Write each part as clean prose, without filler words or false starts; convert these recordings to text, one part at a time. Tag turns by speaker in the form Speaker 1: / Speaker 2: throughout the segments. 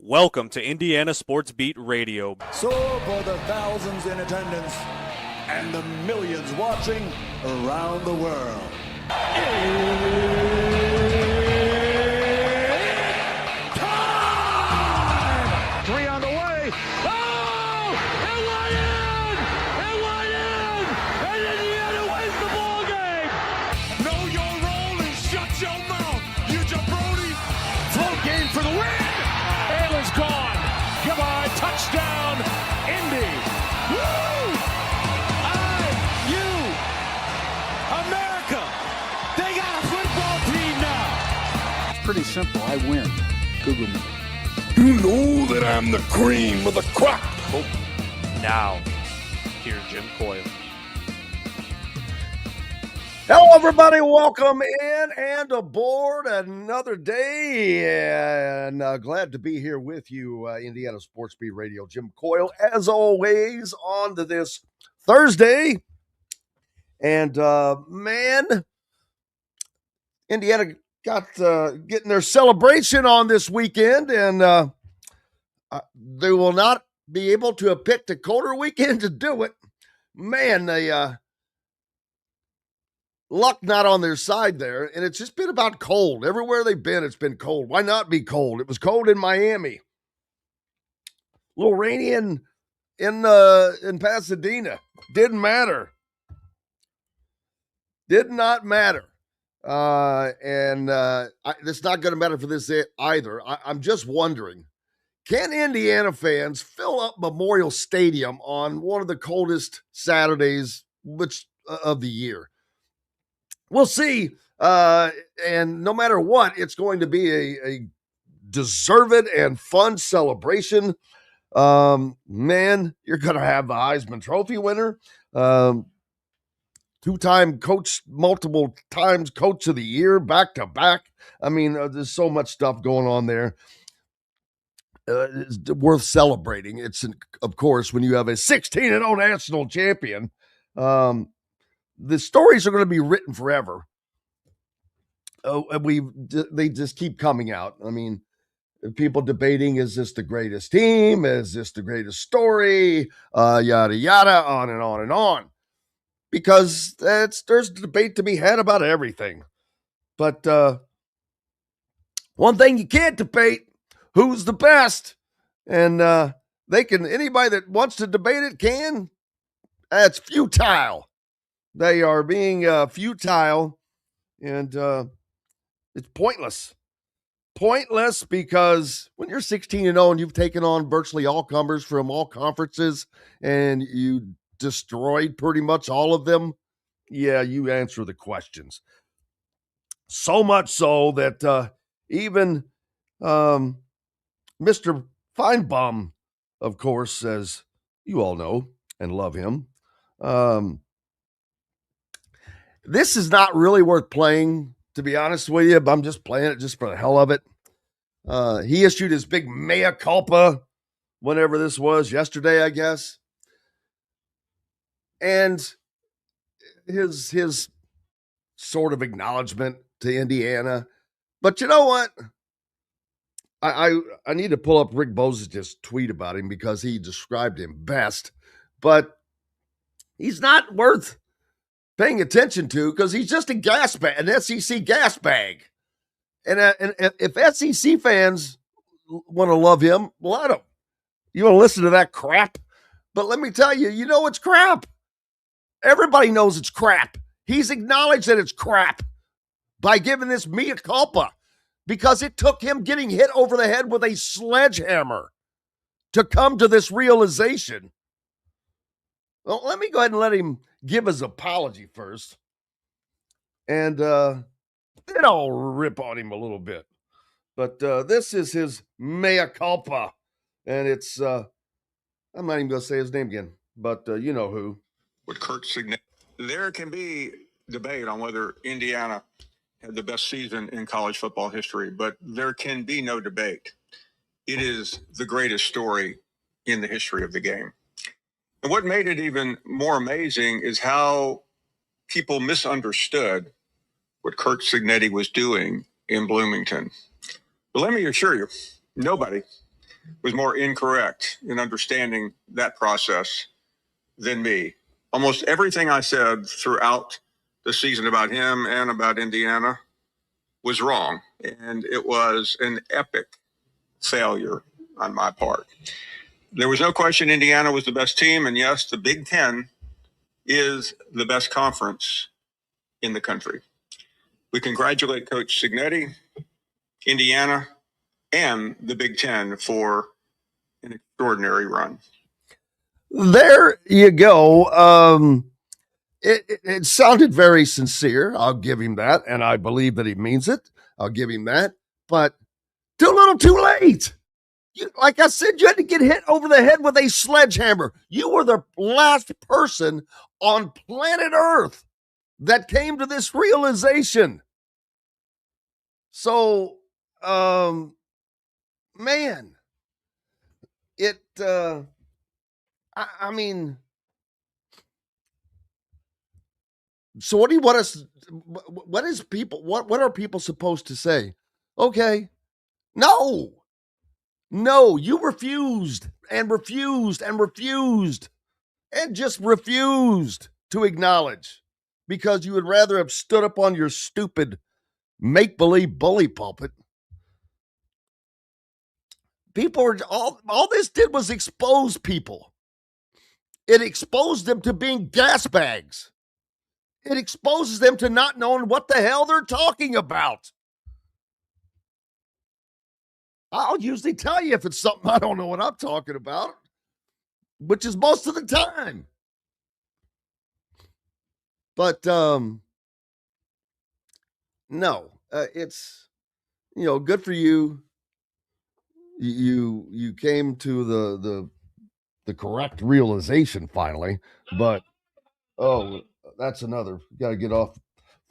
Speaker 1: Welcome to Indiana Sports Beat Radio.
Speaker 2: So for the thousands in attendance and the millions watching around the world. Time!
Speaker 3: Three on the way. Oh! It went in! It went in! And Indiana wins the ball game!
Speaker 2: Know your role and shut your mouth, you jabroni!
Speaker 3: Float game for the win! Ayla's gone. Goodbye. Touchdown, Indy. Woo! IU. America. They got a football team now.
Speaker 4: It's pretty simple. I win. Google me.
Speaker 5: You know that I'm the cream of the crop.
Speaker 1: Now, here's Jim Coyle.
Speaker 6: Hello, everybody. Welcome in and aboard another day. And glad to be here with you, Indiana Sports Beat Radio. Jim Coyle, as always, on to this Thursday. And, man, Indiana got getting their celebration on this weekend. And they will not be able to have picked a colder weekend to do it. Man, they... luck not on their side there, and it's just been about cold. Everywhere they've been, it's been cold. Why not be cold? It was cold in Miami. A little rainy in Pasadena. Didn't matter. Did not matter. It's not going to matter for this either. I'm just wondering, can Indiana fans fill up Memorial Stadium on one of the coldest Saturdays of the year? We'll see. And no matter what, it's going to be a deserved and fun celebration. Man, you're going to have the Heisman Trophy winner, two-time coach, multiple times coach of the year, back-to-back. I mean, there's so much stuff going on there. It's worth celebrating. It's, of course, when you have a 16-0 national champion. The stories are going to be written forever. They just keep coming out. I mean, people debating, is this the greatest team? Is this the greatest story? Yada, yada, on and on and on. Because there's debate to be had about everything. But one thing you can't debate, who's the best? And anybody that wants to debate it can. That's futile. They are being futile, and it's pointless. Pointless because when you're 16-0 and you've taken on virtually all comers from all conferences and you destroyed pretty much all of them, yeah, you answer the questions. So much so that even Mr. Feinbaum, of course, as you all know and love him, this is not really worth playing, to be honest with you, but I'm just playing it just for the hell of it. He issued his big mea culpa, whenever this was, yesterday, I guess. And his sort of acknowledgement to Indiana. But you know what? I need to pull up Rick Bozich's tweet about him because he described him best. But he's not worth paying attention to because he's just a gas bag, an SEC gas bag. And if SEC fans want to love him, let them. You want to listen to that crap? But let me tell you, you know it's crap. Everybody knows it's crap. He's acknowledged that it's crap by giving this mea culpa because it took him getting hit over the head with a sledgehammer to come to this realization. Well, let me go ahead and let him give his apology first. And then I'll rip on him a little bit. But this is his mea culpa. And it's, I'm not even going to say his name again, but you know who.
Speaker 7: With Kurt Signet. There can be debate on whether Indiana had the best season in college football history, but there can be no debate. It is the greatest story in the history of the game. And what made it even more amazing is how people misunderstood what Kurt Signetti was doing in Bloomington. But let me assure you, nobody was more incorrect in understanding that process than me. Almost everything I said throughout the season about him and about Indiana was wrong, and it was an epic failure on my part. There was no question Indiana was the best team, and yes, the Big Ten is the best conference in the country. We congratulate Coach Signetti, Indiana, and the Big Ten for an extraordinary run.
Speaker 6: There you go. It sounded very sincere. I'll give him that, and I believe that he means it. I'll give him that, but too little, too late. Like I said, you had to get hit over the head with a sledgehammer. You were the last person on planet Earth that came to this realization. So, man, I mean, so what do you want us? What is people? What are people supposed to say? Okay, no, you refused and refused and refused and just refused to acknowledge because you would rather have stood up on your stupid make-believe bully pulpit. People are all this did was expose people. It exposed them to being gas bags. It exposes them to not knowing what the hell they're talking about. I'll usually tell you if it's something I don't know what I'm talking about, which is most of the time. But no, it's good for you. You came to the correct realization finally, but that's another. Got to get off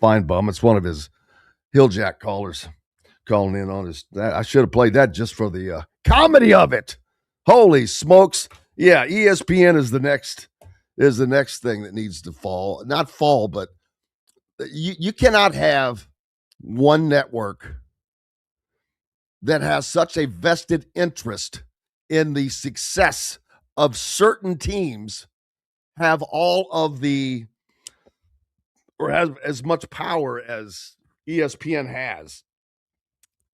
Speaker 6: Fine Bum. It's one of his Hilljack callers calling in on his. I should have played that just for the comedy of it. Holy smokes! Yeah, ESPN is the next thing that needs to fall. Not fall, but you cannot have one network that has such a vested interest in the success of certain teams have all of the or has as much power as ESPN has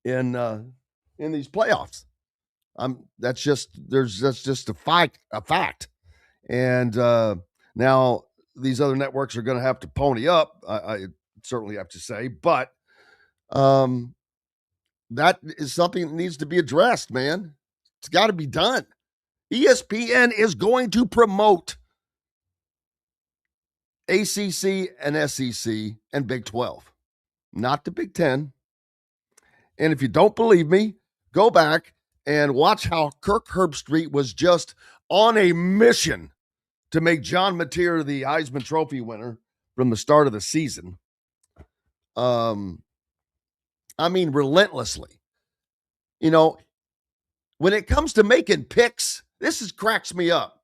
Speaker 6: in these playoffs. That's just a fact. And now these other networks are going to have to pony up. I certainly have to say, but that is something that needs to be addressed, man. It's got to be done. ESPN is going to promote ACC and SEC and Big 12, not the Big 10. And if you don't believe me, go back and watch how Kirk Herbstreit was just on a mission to make John Mateer the Heisman Trophy winner from the start of the season. I mean, relentlessly. When it comes to making picks, this cracks me up.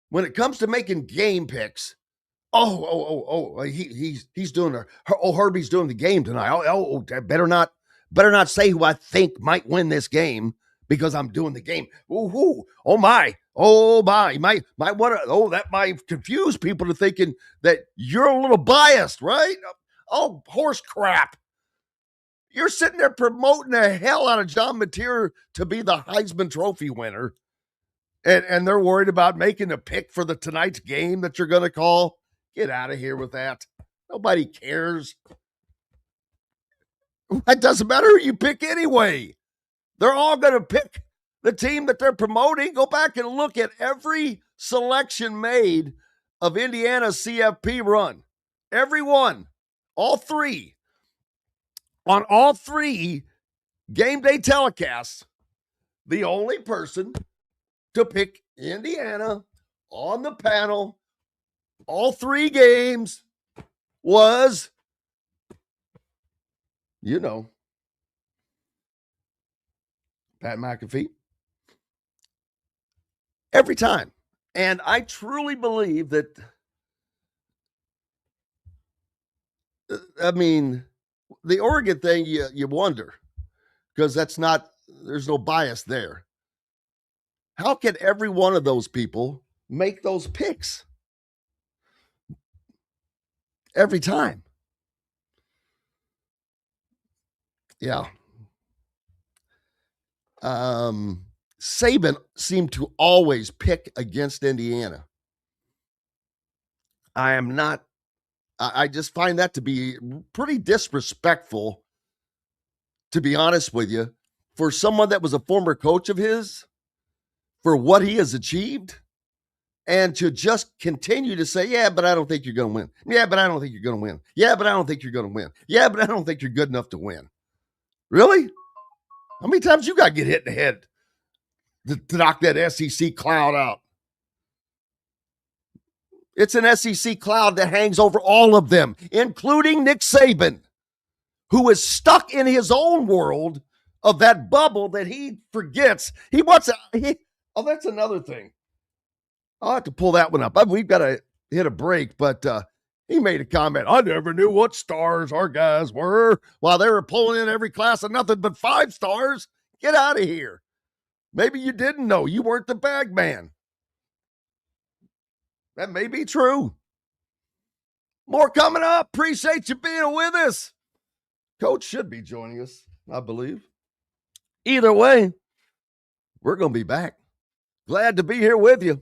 Speaker 6: When it comes to making game picks, he's doing Herbie's doing the game tonight. Better not say who I think might win this game because I'm doing the game. Oh my, might want to. That might confuse people to thinking that you're a little biased, right? Oh, horse crap. You're sitting there promoting the hell out of John Mateer to be the Heisman Trophy winner. And they're worried about making a pick for tonight's game that you're going to call. Get out of here with that. Nobody cares. It doesn't matter who you pick anyway. They're all going to pick the team that they're promoting. Go back and look at every selection made of Indiana's CFP run. Every one. All three. On all three game day telecasts, the only person to pick Indiana on the panel all three games was, Pat McAfee. Every time. And I truly believe that, the Oregon thing, you wonder, because there's no bias there. How can every one of those people make those picks every time? Yeah. Saban seemed to always pick against Indiana. I just find that to be pretty disrespectful, to be honest with you, for someone that was a former coach of his, for what he has achieved, and to just continue to say, yeah, but I don't think you're going to win. Yeah, but I don't think you're going to win. Yeah, but I don't think you're going to win. Yeah, but I don't think you're good enough to win. Really? How many times you got to get hit in the head to knock that SEC cloud out? It's an SEC cloud that hangs over all of them, including Nick Saban, who is stuck in his own world of that bubble that he forgets. That's another thing. I'll have to pull that one up. We've got to hit a break, but he made a comment. I never knew what stars our guys were while they were pulling in every class of nothing but 5 stars. Get out of here. Maybe you didn't know. You weren't the bag man. That may be true. More coming up. Appreciate you being with us. Coach should be joining us, I believe. Either way, we're going to be back. Glad to be here with you.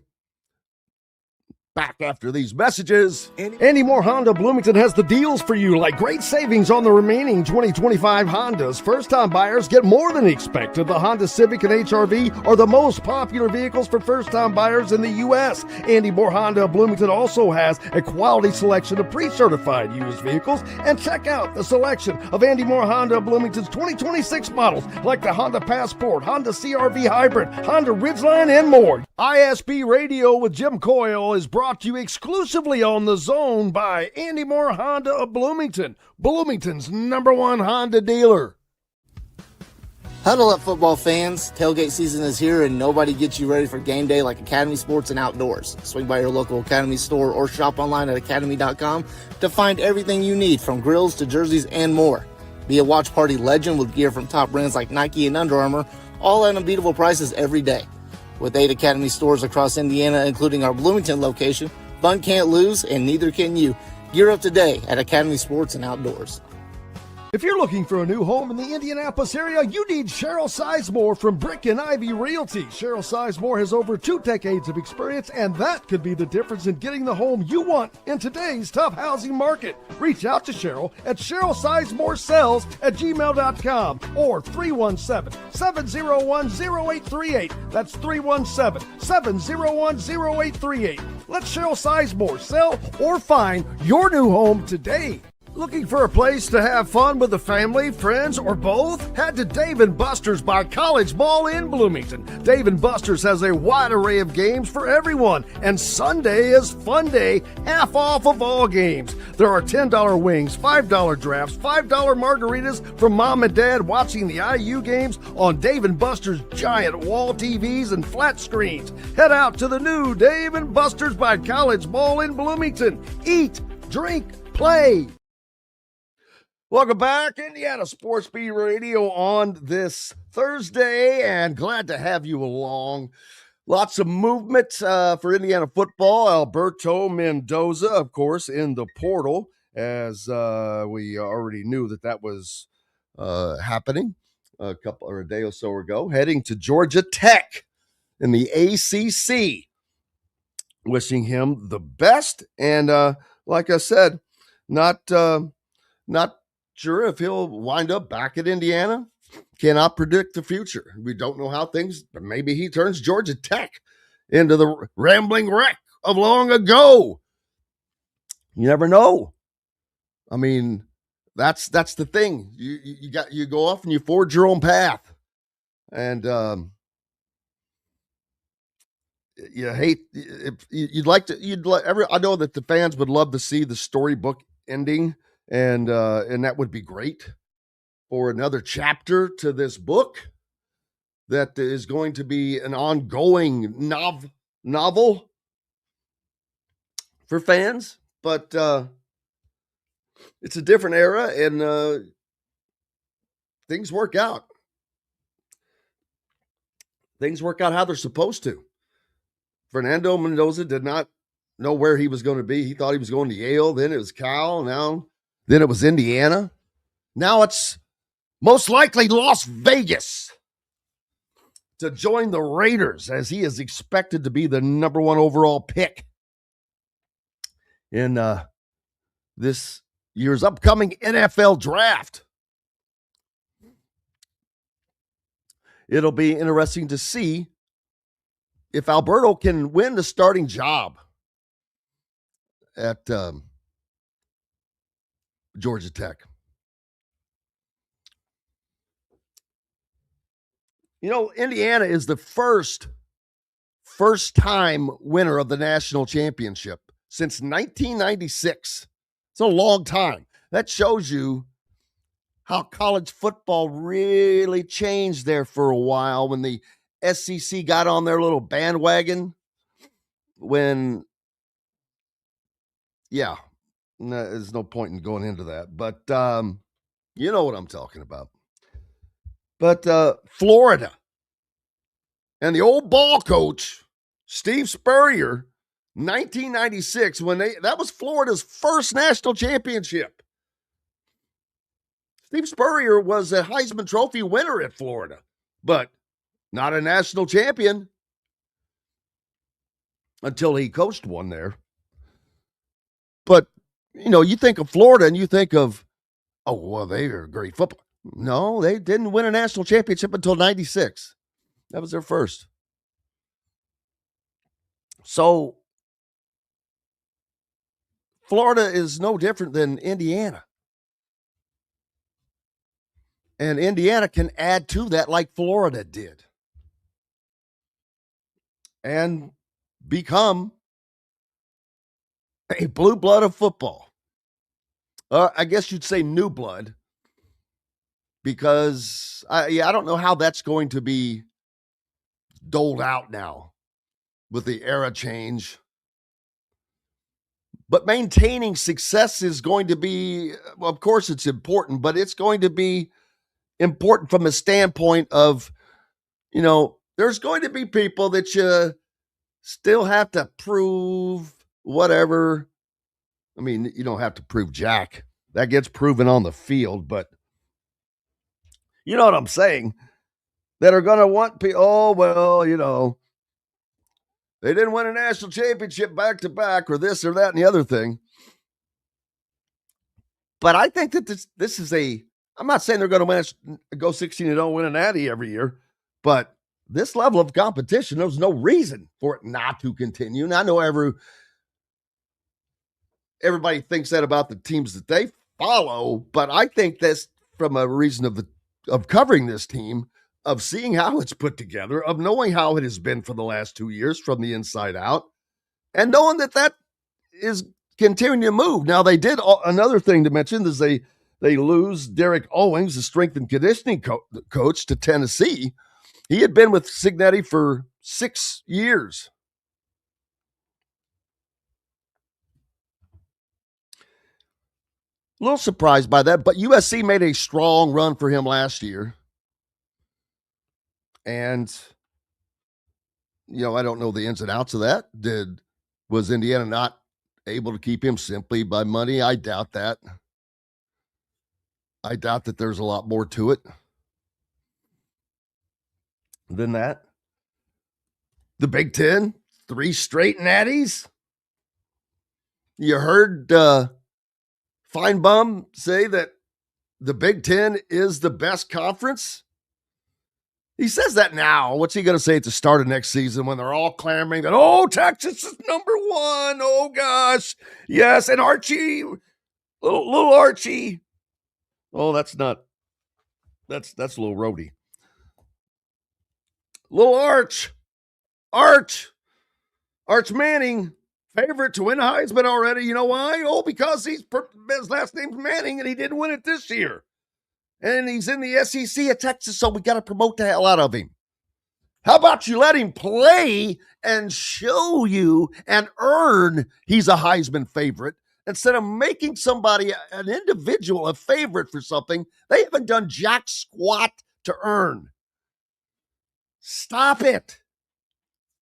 Speaker 6: Back after these messages.
Speaker 8: Andy Moore Honda Bloomington has the deals for you, like great savings on the remaining 2025 Hondas. First-time buyers get more than expected. The Honda Civic and HR-V are the most popular vehicles for first-time buyers in the U.S. Andy Moore Honda Bloomington also has a quality selection of pre-certified used vehicles. And check out the selection of Andy Moore Honda Bloomington's 2026 models, like the Honda Passport, Honda CR-V Hybrid, Honda Ridgeline, and more. ISB Radio with Jim Coyle is brought to you exclusively on The Zone by Andy Moore Honda of Bloomington, Bloomington's #1 Honda dealer.
Speaker 9: Huddle up, football fans. Tailgate season is here, and nobody gets you ready for game day like Academy Sports and Outdoors. Swing by your local Academy store or shop online at academy.com to find everything you need, from grills to jerseys and more. Be a watch party legend with gear from top brands like Nike and Under Armour, all at unbeatable prices every day. With 8 Academy stores across Indiana, including our Bloomington location, fun can't lose, and neither can you. Gear up today at Academy Sports and Outdoors.
Speaker 8: If you're looking for a new home in the Indianapolis area, you need Cheryl Sizemore from Brick and Ivy Realty. Cheryl Sizemore has over 2 decades of experience, and that could be the difference in getting the home you want in today's tough housing market. Reach out to Cheryl at CherylSizemoreSells@gmail.com or 317-701-0838. That's 317-701-0838. Let Cheryl Sizemore sell or find your new home today. Looking for a place to have fun with the family, friends, or both? Head to Dave & Buster's by College Mall in Bloomington. Dave & Buster's has a wide array of games for everyone, and Sunday is fun day, half off of all games. There are $10 wings, $5 drafts, $5 margaritas for mom and dad watching the IU games on Dave & Buster's giant wall TVs and flat screens. Head out to the new Dave & Buster's by College Mall in Bloomington. Eat, drink, play. Welcome back, Indiana Sports Beat Radio on this Thursday, and glad to have you along. Lots of movement for Indiana football. Alberto Mendoza, of course, in the portal, as we already knew that was happening a day or so ago, heading to Georgia Tech in the ACC. Wishing him the best, and like I said, not sure if he'll wind up back at Indiana. Cannot predict the future. We don't know how things, but maybe he turns Georgia Tech into the rambling wreck of long ago. You never know. I mean, that's the thing. You go off and you forge your own path. And you hate I know that the fans would love to see the storybook ending. And that would be great for another chapter to this book that is going to be an ongoing novel for fans. But it's a different era, and things work out.
Speaker 6: things work out how they're supposed to. Fernando Mendoza did not know where he was going to be. He thought he was going to Yale. Then it was Cal. Then it was Indiana. Now it's most likely Las Vegas to join the Raiders, as he is expected to be the number 1 overall pick in this year's upcoming NFL draft. It'll be interesting to see if Alberto can win the starting job at Georgia Tech. You know, Indiana is the first time winner of the national championship since 1996. It's a long time. That shows you how college football really changed there for a while when the SEC got on their little bandwagon. There's no point in going into that, but you know what I'm talking about. But Florida and the old ball coach, Steve Spurrier, 1996, that was Florida's first national championship. Steve Spurrier was a Heisman Trophy winner at Florida, but not a national champion until he coached one there. But, you know, you think of Florida and you think of, oh, well, they are great football. No, they didn't win a national championship until 96. That was their first. So Florida is no different than Indiana. And Indiana can add to that like Florida did and become a blue blood of football. I guess you'd say new blood, because I don't know how that's going to be doled out now with the era change. But maintaining success is going to be, well, of course it's important, but it's going to be important from a standpoint of, you know, there's going to be people that you still have to prove whatever. I mean, you don't have to prove jack. That gets proven on the field, but you know what I'm saying? That are going to want people, oh, well, you know, they didn't win a national championship back to back or this or that and the other thing. But I think that this is I'm not saying they're going to go 16-0, win a natty every year, but this level of competition, there's no reason for it not to continue. And I know everybody thinks that about the teams that they follow, but I think that's from a reason of covering this team, of seeing how it's put together, of knowing how it has been for the last 2 years from the inside out, and knowing that is continuing to move. Now, they did another thing to mention is they lose Derek Owings, the strength and conditioning coach, to Tennessee. He had been with Cignetti for 6 years. A little surprised by that, but USC made a strong run for him last year. And, you know, I don't know the ins and outs of that. Was Indiana not able to keep him simply by money? I doubt that. I doubt that there's a lot more to it than that. The Big Ten, 3 straight natties. You heard Feinbaum say that the Big Ten is the best conference. He says that now. What's he going to say at the start of next season when they're all clamoring that, oh, Texas is number 1. Oh, gosh. Yes, and Archie, little Archie. Oh, that's a little roadie. Little Arch Manning, favorite to win Heisman already. You know why? Oh, because his last name's Manning and he didn't win it this year. And he's in the SEC at Texas, so we got to promote the hell out of him. How about you let him play and show you and earn he's a Heisman favorite instead of making somebody, an individual, a favorite for something they haven't done jack squat to earn. Stop it.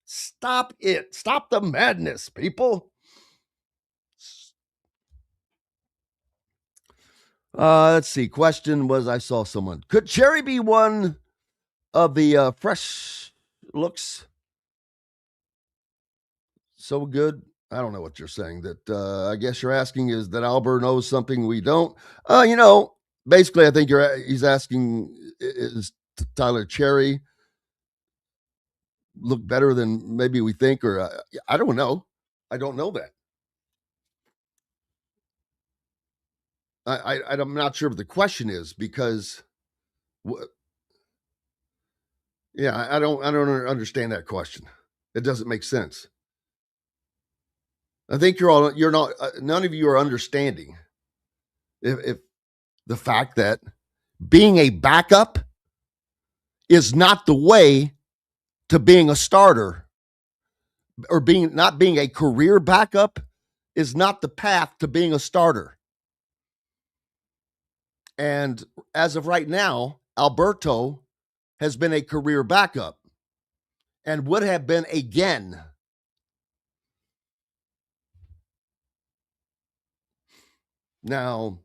Speaker 6: Stop it. Stop the madness, people. Let's see. Question was, I saw someone. Could Cherry be one of the fresh looks? So good. I don't know what you're saying. That I guess you're asking is that Albert knows something we don't. Basically, I think he's asking, is Tyler Cherry look better than maybe we think, or I don't know. I don't know that. I'm not sure what the question is because, I don't understand that question. It doesn't make sense. I think you're not, none of you are understanding if the fact that being a backup is not the way to being a starter, or not being a career backup is not the path to being a starter. And as of right now, Alberto has been a career backup and would have been again. Now,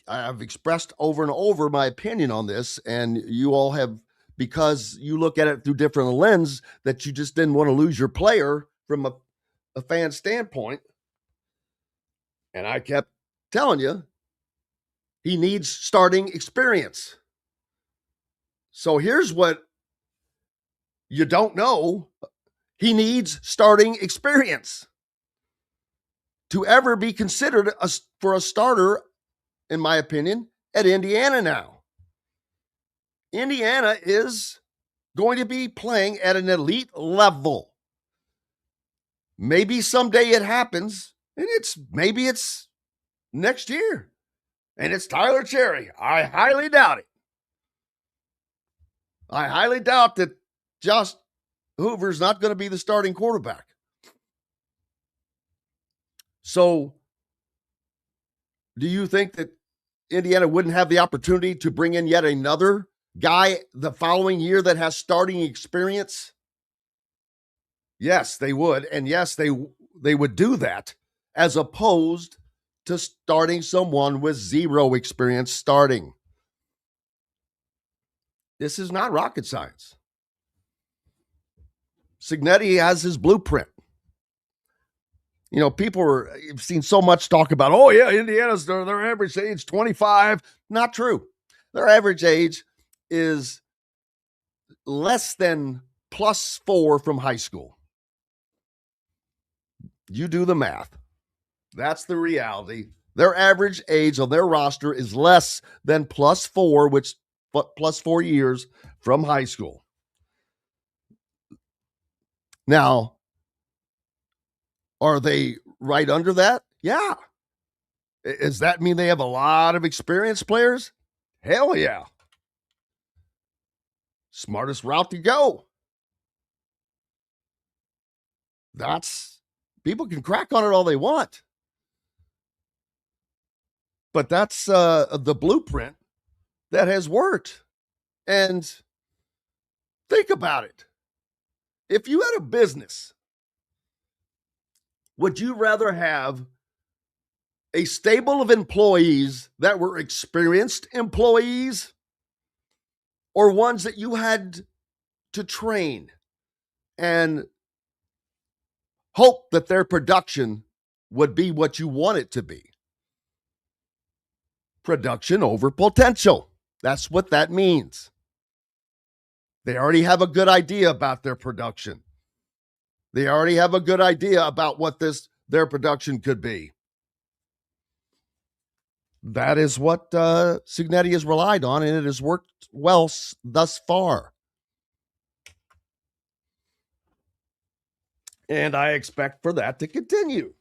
Speaker 6: I've expressed over and over my opinion on this, and you all have, because you look at it through different lens, that you just didn't want to lose your player from a fan standpoint. And I kept telling you, he needs starting experience. So here's what you don't know. He needs starting experience to ever be considered for a starter, in my opinion, at Indiana now. Indiana is going to be playing at an elite level. Maybe someday it happens, and maybe it's next year, and it's Tyler Cherry. I highly doubt it. I highly doubt that Josh Hoover's not going to be the starting quarterback. So, do you think that Indiana wouldn't have the opportunity to bring in yet another guy the following year that has starting experience? Yes, they would. And yes, they would do that, as opposed to starting someone with zero experience starting. This is not rocket science. Signetti has his blueprint. People have seen so much talk about, oh yeah, Indiana's their average age 25. Not true. Their average age is less than +4 from high school. You do the math. That's the reality. Their average age on their roster is less than +4, which +4 years from high school. Now, are they right under that? Yeah. Does that mean they have a lot of experienced players? Hell yeah. Smartest route to go. People can crack on it all they want. But that's the blueprint that has worked. And think about it. If you had a business, would you rather have a stable of employees that were experienced employees, or ones that you had to train and hope that their production would be what you want it to be? Production over potential. That's what that means. They already have a good idea about their production. They already have a good idea about what their production could be. That is what Signetti has relied on, and it has worked well thus far. And I expect for that to continue.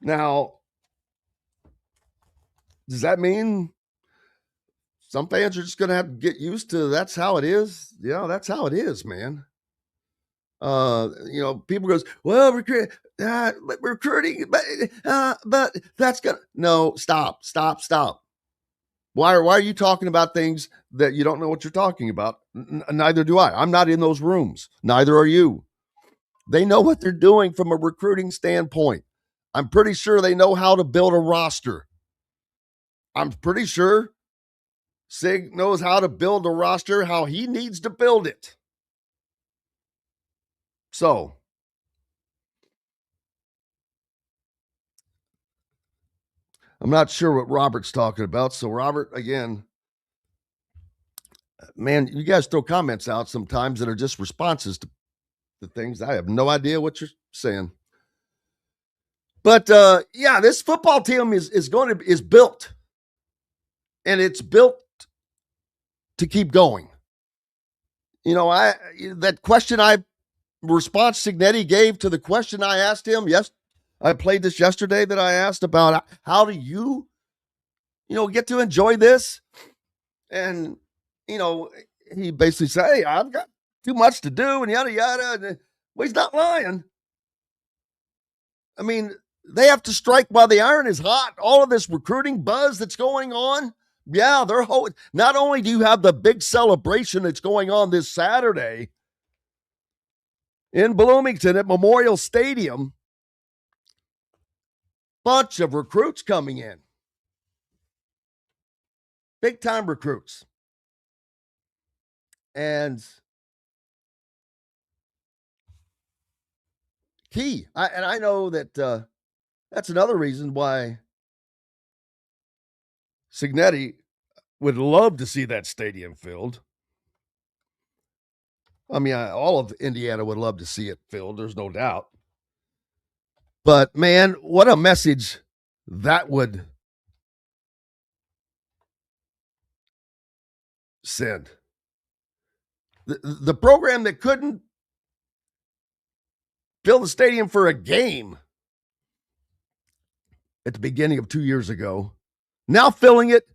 Speaker 6: Now, does that mean some fans are just going to have to get used to that's how it is? Yeah, that's how it is, man. People goes, well, recruiting, but that's gonna, no, stop. Why are you talking about things that you don't know what you're talking about? Neither do I. I'm not in those rooms. Neither are you. They know what they're doing from a recruiting standpoint. I'm pretty sure they know how to build a roster. I'm pretty sure Sig knows how to build a roster, how he needs to build it. So, I'm not sure what Robert's talking about. So, Robert, again, man, you guys throw comments out sometimes that are just responses to things. I have no idea what you're saying. But yeah, this football team is built. And it's built to keep going. You know, that question response Signetti gave to the question I asked him, yes, I played this yesterday that I asked about how do you get to enjoy this? And, he basically said, hey, I've got too much to do and yada, yada. Well, he's not lying. I mean, they have to strike while the iron is hot. All of this recruiting buzz that's going on. Yeah, not only do you have the big celebration that's going on this Saturday in Bloomington at Memorial Stadium, bunch of recruits coming in. Big time recruits. And key. I know that that's another reason why Signetti would love to see that stadium filled. I mean, all of Indiana would love to see it filled. There's no doubt. But, man, what a message that would send. The program that couldn't fill the stadium for a game at the beginning of 2 years ago, now filling it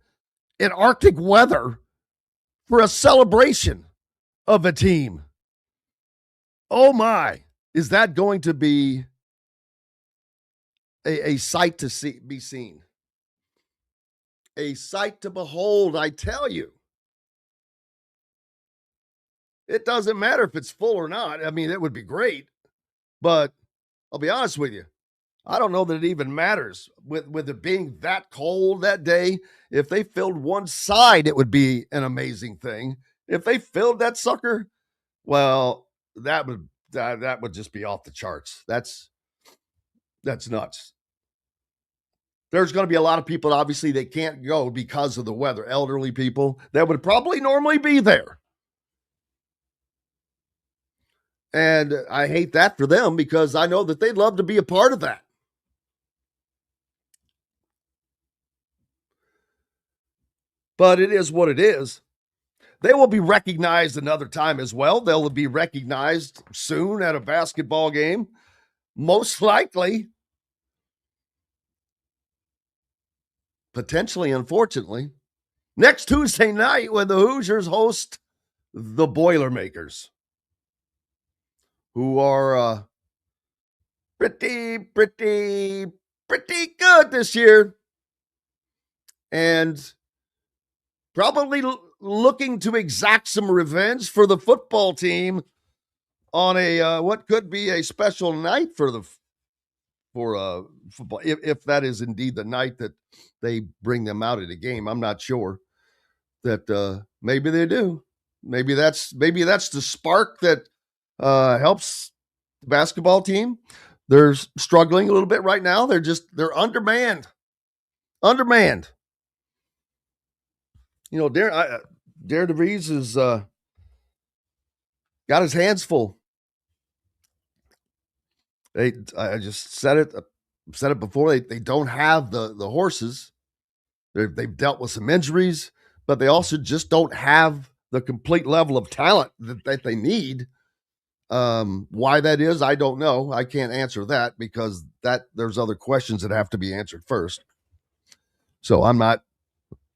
Speaker 6: in Arctic weather for a celebration of a team. Oh my, is that going to be a sight to be seen? A sight to behold, I tell you. It doesn't matter if it's full or not. I mean, it would be great, but I'll be honest with you. I don't know that it even matters with it being that cold that day. If they filled one side, it would be an amazing thing. If they filled that sucker, well, that would just be off the charts. That's nuts. There's going to be a lot of people, obviously, they can't go because of the weather. Elderly people that would probably normally be there. And I hate that for them because I know that they'd love to be a part of that. But it is what it is. They will be recognized another time as well. They'll be recognized soon at a basketball game. Most likely. Potentially, unfortunately. Next Tuesday night when the Hoosiers host the Boilermakers, who are pretty good this year. And probably looking to exact some revenge for the football team on a what could be a special night for football, if that is indeed the night that they bring them out at a game. I'm not sure that maybe they do. Maybe that's the spark that helps the basketball team. They're struggling a little bit right now. They're undermanned. You know, Darren DeVries has got his hands full. I just said it before. They don't have the horses. They've dealt with some injuries, but they also just don't have the complete level of talent that they need. Why that is, I don't know. I can't answer that because there's other questions that have to be answered first. So I'm not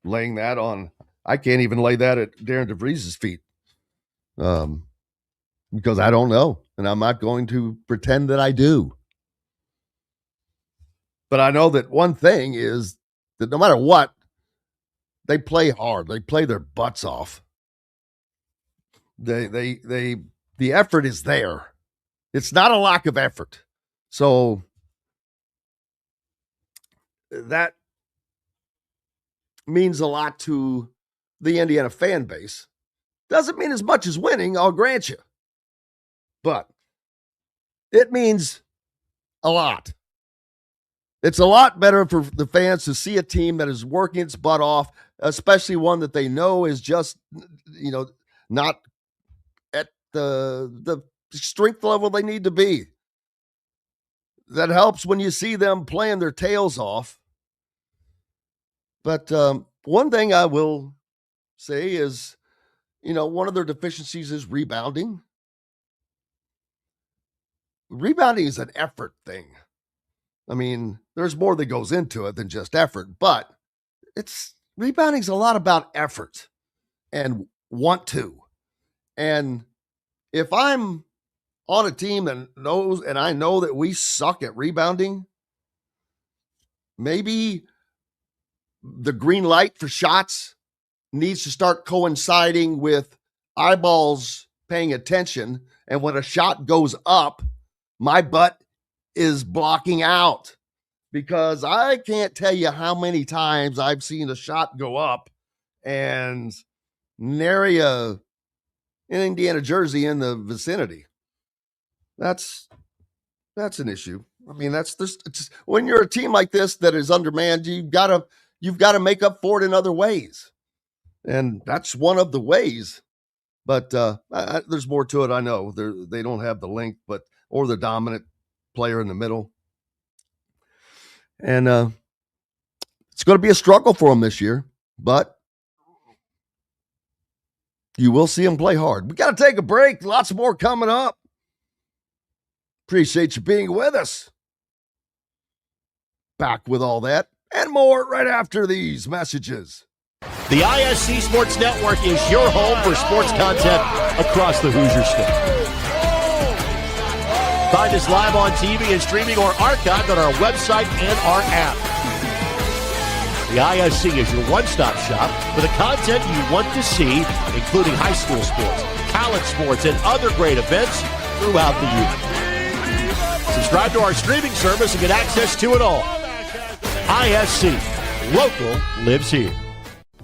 Speaker 6: laying that on. I can't even lay that at Darren DeVries' feet because I don't know, and I'm not going to pretend that I do. But I know that one thing is that no matter what, They play hard. They play their butts off. The effort is there. It's not a lack of effort. So that means a lot to the Indiana fan base. Doesn't mean as much as winning, I'll grant you. But it means a lot. It's a lot better for the fans to see a team that is working its butt off, especially one that they know is just, not at the strength level they need to be. That helps when you see them playing their tails off. But one thing I will say is, one of their deficiencies is rebounding. Rebounding is an effort thing. I mean, there's more that goes into it than just effort, but rebounding's a lot about effort and want to. And if I'm on a team that knows, and I know that we suck at rebounding, maybe the green light for shots needs to start coinciding with eyeballs paying attention. And when a shot goes up, my butt is blocking out, because I can't tell you how many times I've seen a shot go up and nary an Indiana jersey in the vicinity. That's an issue. I mean, when you're a team like this that is undermanned, you've got to make up for it in other ways, and that's one of the ways. But there's more to it. I know they don't have the length, or the dominant player in the middle, and it's going to be a struggle for them this year. But you will see them play hard. We got to take a break. Lots more coming up. Appreciate you being with us. Back with all that and more right after these messages.
Speaker 10: The ISC Sports Network is your home for sports content across the Hoosier State. Find us live on TV and streaming or archived on our website and our app. The ISC is your one-stop shop for the content you want to see, including high school sports, college sports, and other great events throughout the year. Subscribe to our streaming service and get access to it all. ISC, local lives here.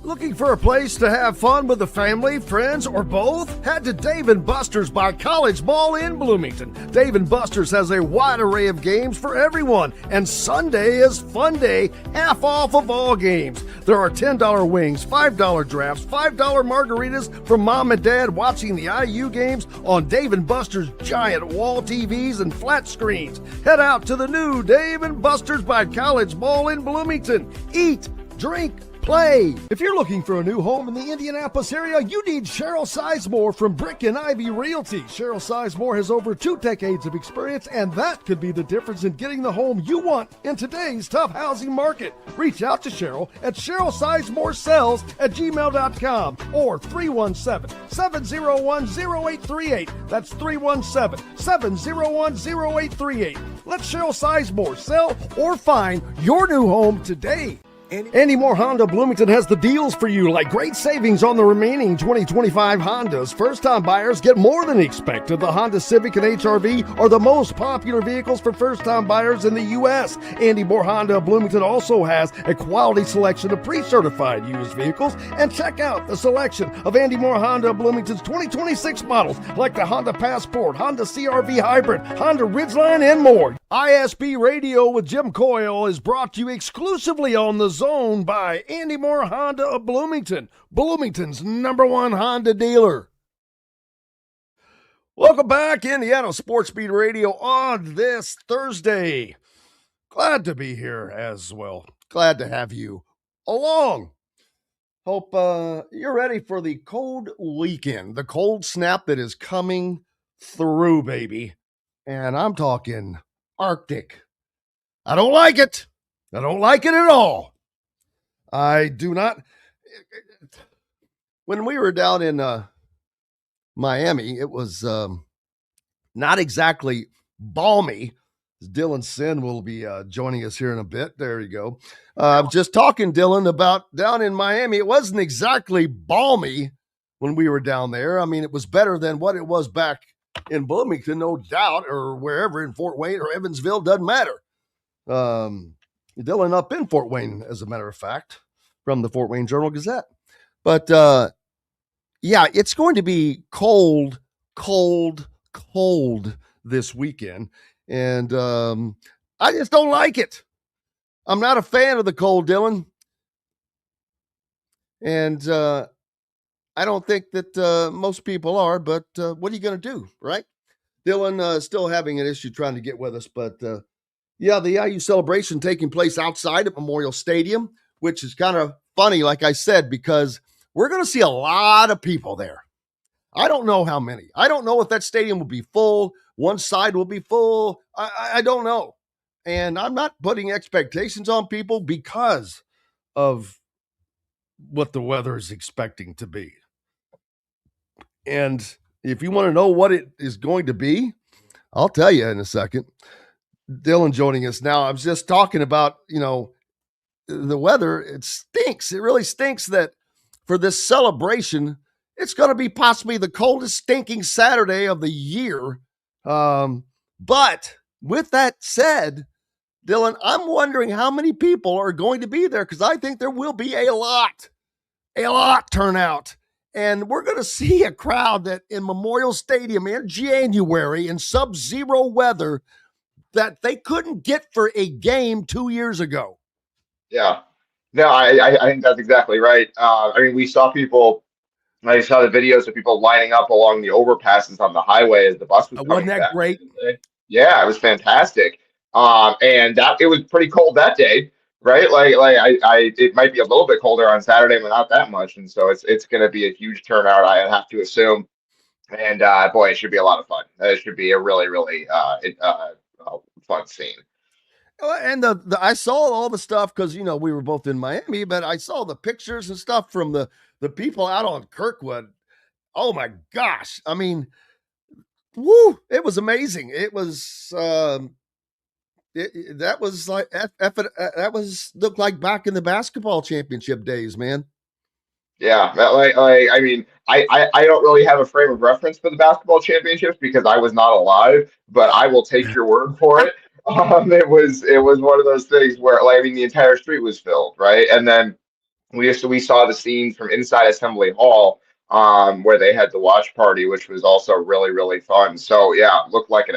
Speaker 8: Looking for a place to have fun with the family, friends, or both? Head to Dave & Buster's by College Mall in Bloomington. Dave & Buster's has a wide array of games for everyone, and Sunday is Fun Day, half off of all games. There are $10 wings, $5 drafts, $5 margaritas for mom and dad watching the IU games on Dave & Buster's giant wall TVs and flat screens. Head out to the new Dave & Buster's by College Mall in Bloomington. Eat, drink, play. If you're looking for a new home in the Indianapolis area, you need Cheryl Sizemore from Brick and Ivy Realty. Cheryl Sizemore has over 2 decades of experience, and that could be the difference in getting the home you want in today's tough housing market. Reach out to Cheryl at CherylSizemoreSells@gmail.com or 317-701-0838. That's 317-701-0838. Let Cheryl Sizemore sell or find your new home today. Andy Moore Honda Bloomington has the deals for you, like great savings on the remaining 2025 Hondas. First-time buyers get more than expected. The Honda Civic and HR-V are the most popular vehicles for first-time buyers in the U.S. Andy Moore Honda Bloomington also has a quality selection of pre-certified used vehicles. And check out the selection of Andy Moore Honda Bloomington's 2026 models, like the Honda Passport, Honda CR-V Hybrid, Honda Ridgeline, and more. ISB Radio with Jim Coyle is brought to you exclusively on the Zone by Andy Moore Honda of Bloomington, Bloomington's #1 Honda dealer. Welcome back, Indiana Sports Beat Radio on this Thursday. Glad to be here as well. Glad to have you along. Hope you're ready for the cold weekend, the cold snap that is coming through, baby. And I'm talking Arctic. I don't like it. I don't like it at all. I do not. When we were down in Miami, it was not exactly balmy,
Speaker 6: Dylan Sinn will be joining us here in a bit. There you go. Just talking, Dylan, about down in Miami. It wasn't exactly balmy when we were down there. I mean, it was better than what it was back in Bloomington, no doubt, or wherever in Fort Wayne or Evansville, doesn't matter. Dylan up in Fort Wayne, as a matter of fact, from the Fort Wayne Journal-Gazette. But, yeah, it's going to be cold this weekend. And I just don't like it. I'm not a fan of the cold, Dylan. And I don't think that most people are, but what are you going to do, right? Dylan still having an issue trying to get with us. But, yeah, the IU celebration taking place outside at Memorial Stadium, which is kind of funny, like I said, because we're going to see a lot of people there. I don't know how many. I don't know if that stadium will be full. One side will be full. I don't know. And I'm not putting expectations on people because of what the weather is expecting to be. And if you want to know what it is going to be, I'll tell you in a second. Dylan joining us now. I was just talking about, the weather. It stinks. It really stinks that for this celebration, it's going to be possibly the coldest stinking Saturday of the year. But with that said, Dylan, I'm wondering how many people are going to be there, because I think there will be a lot turnout. And we're going to see a crowd that in Memorial Stadium in January in sub-zero weather that they couldn't get for a game 2 years ago.
Speaker 11: Yeah. No, I think that's exactly right. I mean, we saw people. I saw the videos of people lining up along the overpasses on the highway as the bus was coming
Speaker 6: Wasn't that
Speaker 11: back.
Speaker 6: great?
Speaker 11: Yeah, it was fantastic. And it was pretty cold that day, right? It might be a little bit colder on Saturday, but not that much. And so it's going to be a huge turnout, I have to assume. And boy, it should be a lot of fun. It should be a really, really fun scene.
Speaker 6: And I saw all the stuff because, we were both in Miami, but I saw the pictures and stuff from the people out on Kirkwood. Oh my gosh. I mean, woo, it was amazing. It was, that was like, looked like back in the basketball championship days, man.
Speaker 11: Yeah. I mean, I don't really have a frame of reference for the basketball championships because I was not alive, but I will take your word for it. It was one of those things where, the entire street was filled, right? And then we saw the scenes from inside Assembly Hall, where they had the watch party, which was also really, really fun. So yeah, it looked like an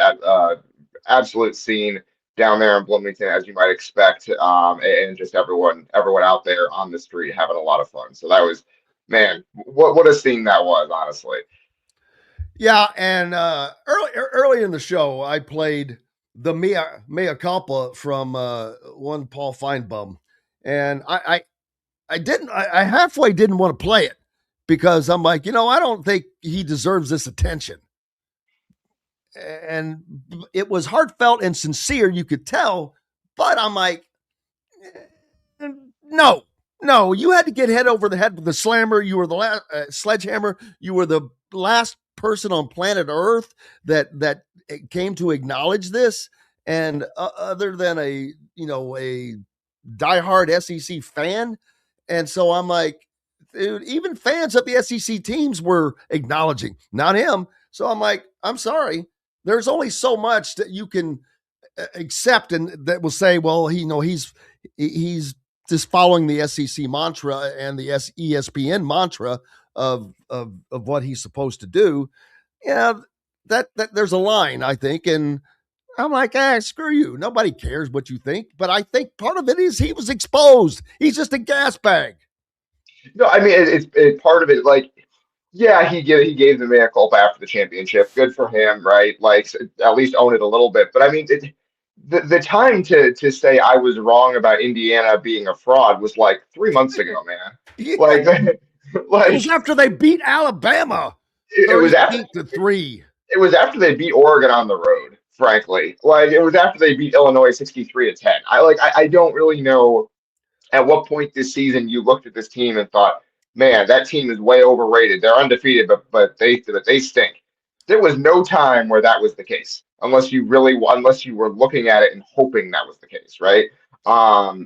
Speaker 11: absolute scene down there in Bloomington, as you might expect, and just everyone out there on the street having a lot of fun. So that was, man, what a scene that was, honestly.
Speaker 6: Yeah, and early in the show, I played the Mea Culpa from one Paul Feinbaum, and I halfway didn't want to play it because I'm like, I don't think he deserves this attention. And it was heartfelt and sincere, you could tell, but I'm like, no, you had to get head over the head with the slammer. You were the last sledgehammer. You were the last person on planet Earth that came to acknowledge this. And other than a diehard SEC fan. And so I'm like, dude, even fans of the SEC teams were acknowledging, not him. So I'm like, I'm sorry. There's only so much that you can accept and that will say, well, he's just following the SEC mantra and the ESPN mantra of what he's supposed to do. Yeah, that there's a line, I think. And I'm like, screw you. Nobody cares what you think. But I think part of it is he was exposed. He's just a gas bag.
Speaker 11: No, I mean, it's part of it. Yeah, he gave the mea culpa after the championship. Good for him, right? At least own it a little bit. But I mean, the time to say I was wrong about Indiana being a fraud was 3 months ago, man.
Speaker 6: Yeah. It was after they beat Alabama.
Speaker 11: It was after
Speaker 6: 3.
Speaker 11: It was after they beat Oregon on the road. Frankly, it was after they beat Illinois 63-10. I don't really know at what point this season you looked at this team and thought, man, that team is way overrated. They're undefeated, but they stink. There was no time where that was the case. unless you were looking at it and hoping that was the case, right?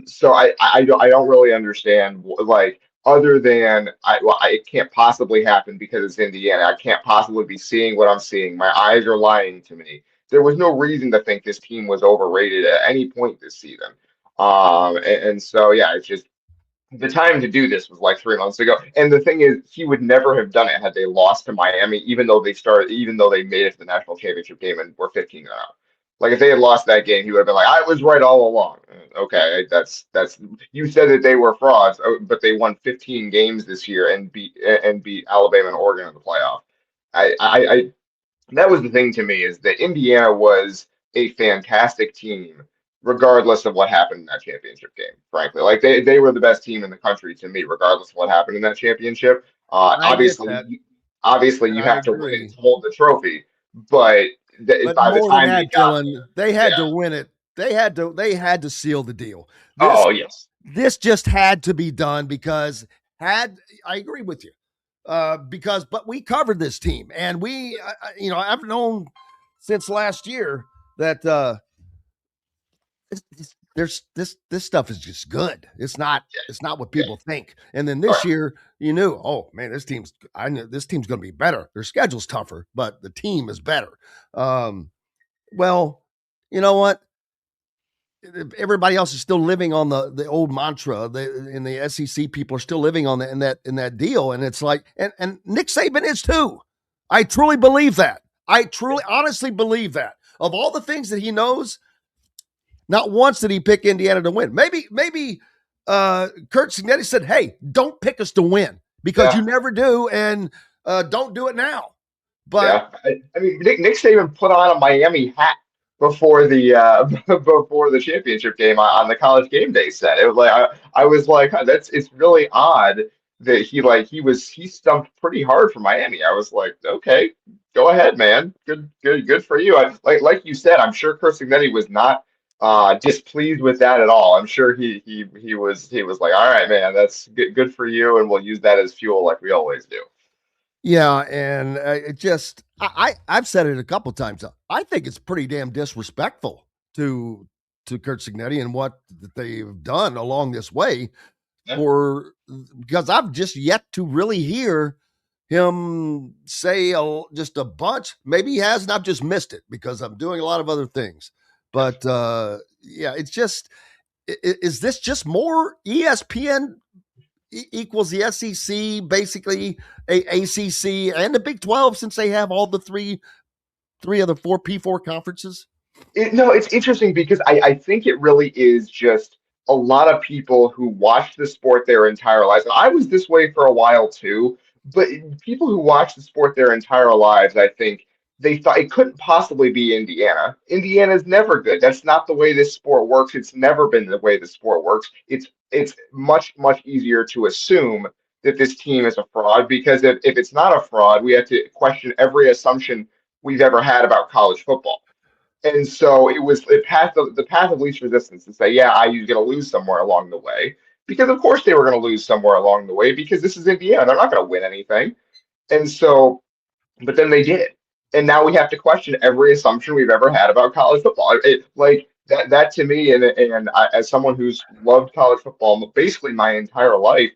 Speaker 11: So I don't really understand, like, other than it can't possibly happen because it's Indiana. I can't possibly be seeing what I'm seeing. My eyes are lying to me. There was no reason to think this team was overrated at any point this season. And so yeah, it's just the time to do this was like 3 months ago. And the thing is, he would never have done it had they lost to Miami, even though they made it to the national championship game and were 15-0. Like if they had lost that game, he would have been like, "I was right all along." Okay, that's you said that they were frauds, but they won 15 games this year and beat Alabama and Oregon in the playoff. I that was the thing to me, is that Indiana was a fantastic team, regardless of what happened in that championship game. Frankly, like they were the best team in the country to me, regardless of what happened in that championship.
Speaker 8: I get that,
Speaker 11: Obviously,
Speaker 8: and
Speaker 11: you
Speaker 8: I
Speaker 11: have to win
Speaker 8: agree.
Speaker 11: it to hold the trophy, but
Speaker 8: But
Speaker 11: by the
Speaker 8: more than
Speaker 11: time they
Speaker 8: that,
Speaker 11: got
Speaker 8: Dylan,
Speaker 11: there,
Speaker 8: they had to
Speaker 11: yeah.
Speaker 8: win it. They had to seal the deal.
Speaker 11: Oh yes,
Speaker 8: This just had to be done because I agree with you. But we covered this team, and I've known since last year that there's this stuff is just good. It's not what people think. And then this year, you knew, oh man, I knew this team's going to be better. Their schedule's tougher, but the team is better. Well, you know what? Everybody else is still living on the old mantra. In the SEC, people are still living on in that deal, and it's like, and Nick Saban is too. I truly believe that. I truly, honestly believe that. Of all the things that he knows, not once did he pick Indiana to win. Maybe Kurt Signetti said, "Hey, don't pick us to win because you never do, and don't do it now." But
Speaker 11: I mean, Nick Saban put on a Miami hat before the before the championship game on the College Game Day set. It was like I was like, huh, it's really odd that he stumped pretty hard for Miami. I was like, okay, go ahead, man. Good for you. Like you said, I'm sure Curt Cignetti was not displeased with that at all. I'm sure he was like, all right, man, that's good for you, and we'll use that as fuel like we always do.
Speaker 8: yeah, and I've said it a couple times. I think it's pretty damn disrespectful to Kurt Signetti and what they've done along this way, because I've just yet to really hear him say just a bunch. Maybe he has, and I've just missed it because I'm doing a lot of other things. But yeah, it's just, is this just more ESPN equals the SEC, basically ACC and the Big 12, since they have all the three of the four P4 conferences?
Speaker 11: No, it's interesting because I think it really is just a lot of people who watch the sport their entire lives. And I was this way for a while too, but people who watch the sport their entire lives, I think they thought it couldn't possibly be Indiana. Indiana's never good. That's not the way this sport works. It's never been the way the sport works. It's much easier to assume that this team is a fraud, because if it's not a fraud, we have to question every assumption we've ever had about college football. And so the path of least resistance to say, yeah, IU's going to lose somewhere along the way, because of course they were going to lose somewhere along the way, because this is Indiana. They're not going to win anything. And so, but then they did. And now we have to question every assumption we've ever had about college football. Like that to me, and as someone who's loved college football basically my entire life,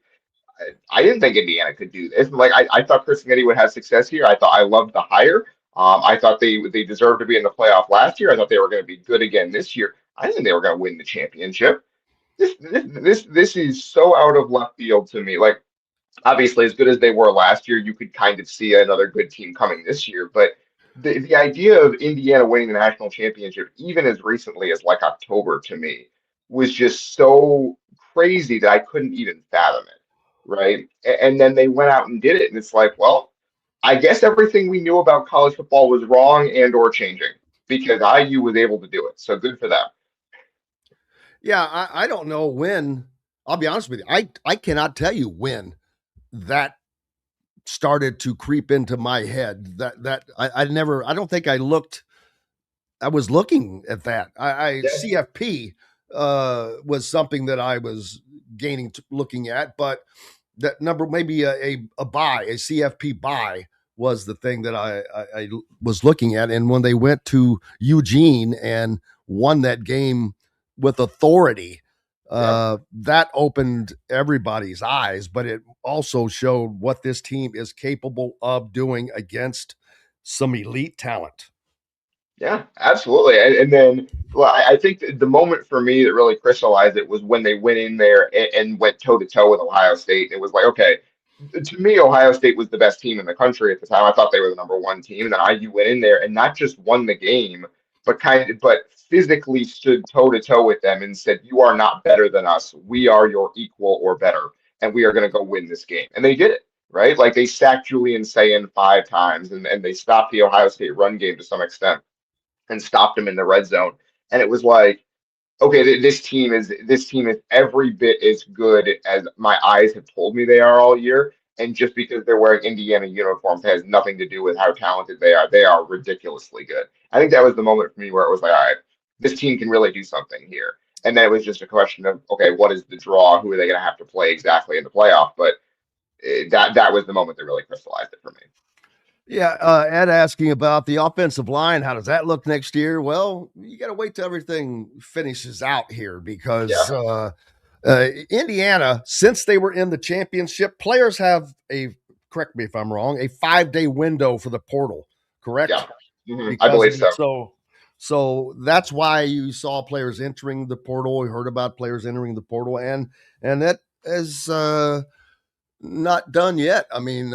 Speaker 11: I didn't think Indiana could do this. Like I thought Chris Kennedy would have success here. I loved the hire. I thought they deserved to be in the playoff last year. I thought they were going to be good again this year. I didn't think they were going to win the championship. This is so out of left field to me. Like, obviously, as good as they were last year, you could kind of see another good team coming this year. But the idea of Indiana winning the national championship, even as recently as like October, to me was just so crazy that I couldn't even fathom it. Right. And then they went out and did it. And it's like, well, I guess everything we knew about college football was wrong and or changing, because IU was able to do it. So good for them.
Speaker 8: Yeah, I don't know when. I'll be honest with you. I cannot tell you when that started to creep into my head. I don't think I was looking at that. CFP was something that I was looking at, but that number, maybe a CFP buy
Speaker 6: was the thing that I was looking at. And when they went to Eugene and won that game with authority, that opened everybody's eyes, but it also showed what this team is capable of doing against some elite talent.
Speaker 11: Yeah, absolutely. And then, well, I think the moment for me that really crystallized it was when they went in there and went toe to toe with Ohio State. It was like, okay, to me, Ohio State was the best team in the country at the time. I thought they were the number one team. And then IU went in there and not just won the game, but physically stood toe to toe with them and said, "You are not better than us. We are your equal or better, and we are going to go win this game." And they did it, right? Like they sacked Julian Sayin 5 times, and they stopped the Ohio State run game to some extent and stopped them in the red zone. And it was like, okay, this team is every bit as good as my eyes have told me they are all year. And just because they're wearing Indiana uniforms has nothing to do with how talented they are. They are ridiculously good. I think that was the moment for me where it was like, all right, this team can really do something here. And then it was just a question of, okay, what is the draw? Who are they going to have to play exactly in the playoff? But that was the moment that really crystallized it for me.
Speaker 6: Yeah, Ed asking about the offensive line. How does that look next year? Well, you got to wait till everything finishes out here because Indiana, since they were in the championship, players have correct me if I'm wrong, a 5-day window for the portal, correct?
Speaker 11: Yeah, I believe so.
Speaker 6: So that's why you saw players entering the portal. We heard about players entering the portal, and that is not done yet. I mean,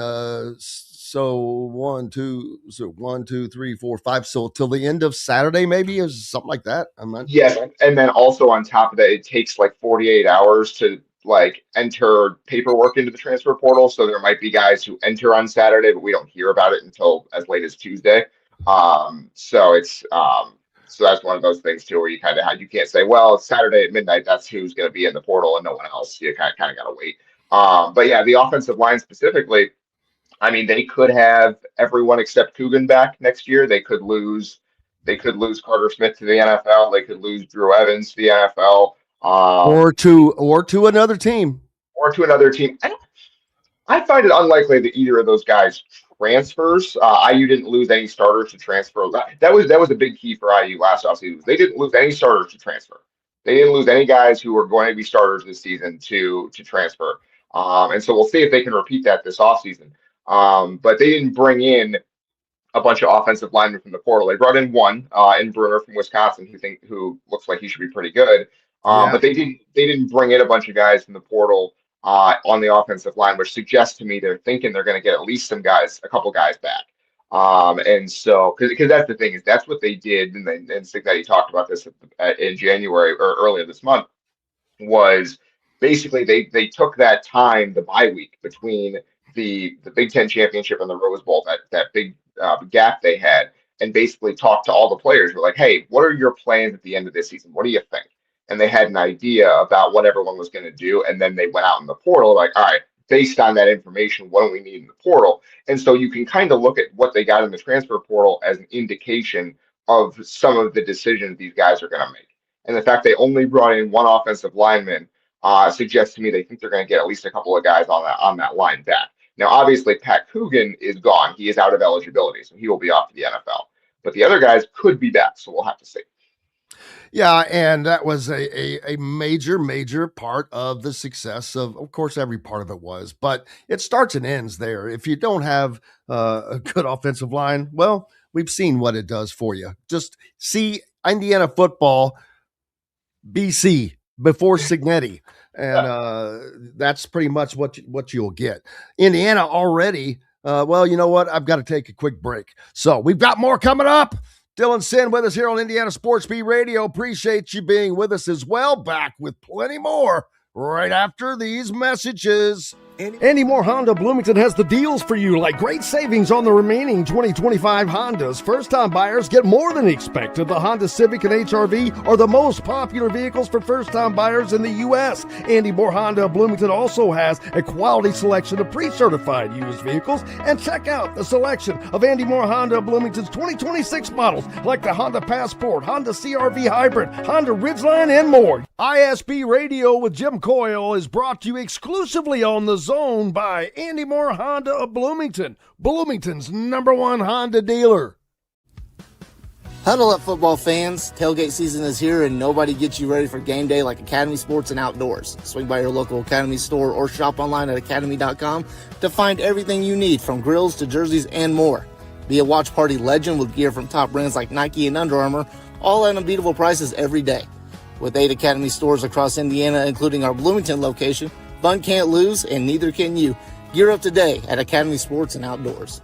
Speaker 6: so 1, 2, 3, 4, 5. So till the end of Saturday, maybe, is something like that.
Speaker 11: Yes, and then also on top of that, it takes like 48 hours to like enter paperwork into the transfer portal. So there might be guys who enter on Saturday, but we don't hear about it until as late as Tuesday. So it's so that's one of those things too, where you can't say, well, it's Saturday at midnight, that's who's going to be in the portal and no one else. You kind of got to wait. But yeah, the offensive line specifically, I mean, they could have everyone except Coogan back next year. They could lose Carter Smith to the NFL. They could lose Drew Evans to the NFL.
Speaker 6: Or to another team.
Speaker 11: I find it unlikely that either of those guys transfers. IU didn't lose any starters to transfer. That was a big key for IU last offseason. They didn't lose any starters to transfer. They didn't lose any guys who were going to be starters this season to transfer. And so we'll see if they can repeat that this offseason. But they didn't bring in a bunch of offensive linemen from the portal. They brought in one in Bruner from Wisconsin, who looks like he should be pretty good. But they didn't bring in a bunch of guys from the portal on the offensive line, which suggests to me they're thinking they're going to get at least a couple guys back. And so, because that's the thing, is that's what they did, and Cincinnati talked about this in January or earlier this month, was basically they took that time, the bye week between the Big Ten championship and the Rose Bowl, that big gap they had, and basically talked to all the players. We're like, hey, what are your plans at the end of this season? What do you think? And they had an idea about what everyone was going to do, and then they went out in the portal like, all right, based on that information, what do we need in the portal? And so you can kind of look at what they got in the transfer portal as an indication of some of the decisions these guys are going to make. And the fact they only brought in one offensive lineman suggests to me they think they're going to get at least a couple of guys on that line back. Now, obviously, Pat Coogan is gone. He is out of eligibility, so he will be off to the NFL. But the other guys could be back, so we'll have to see.
Speaker 6: Yeah, and that was a major part of the success of course, every part of it was, but it starts and ends there. If you don't have a good offensive line, well, we've seen what it does for you. Just see Indiana football, BC, before Cignetti, and that's pretty much what you'll get. Indiana already, well, you know what? I've got to take a quick break. So we've got more coming up. Dylan Sinn with us here on Indiana Sports Beat Radio. Appreciate you being with us as well. Back with plenty more right after these messages.
Speaker 8: Andy Moore Honda Bloomington has the deals for you, like great savings on the remaining 2025 Hondas. First-time buyers get more than expected. The Honda Civic and HR-V are the most popular vehicles for first-time buyers in the U.S. Andy Moore Honda Bloomington also has a quality selection of pre-certified used vehicles. And check out the selection of Andy Moore Honda Bloomington's 2026 models, like the Honda Passport, Honda CR-V Hybrid, Honda Ridgeline, and more. ISB Radio with Jim Coyle is brought to you exclusively on the Zone by Andy Moore Honda of Bloomington, Bloomington's #1 Honda dealer.
Speaker 9: Huddle up, football fans. Tailgate season is here, and nobody gets you ready for game day like Academy Sports and Outdoors. Swing by your local Academy store or shop online at academy.com to find everything you need, from grills to jerseys and more. Be a watch party legend with gear from top brands like Nike and Under Armour, all at unbeatable prices every day. With 8 Academy stores across Indiana, including our Bloomington location, fun can't lose, and neither can you. Gear up today at Academy Sports and Outdoors.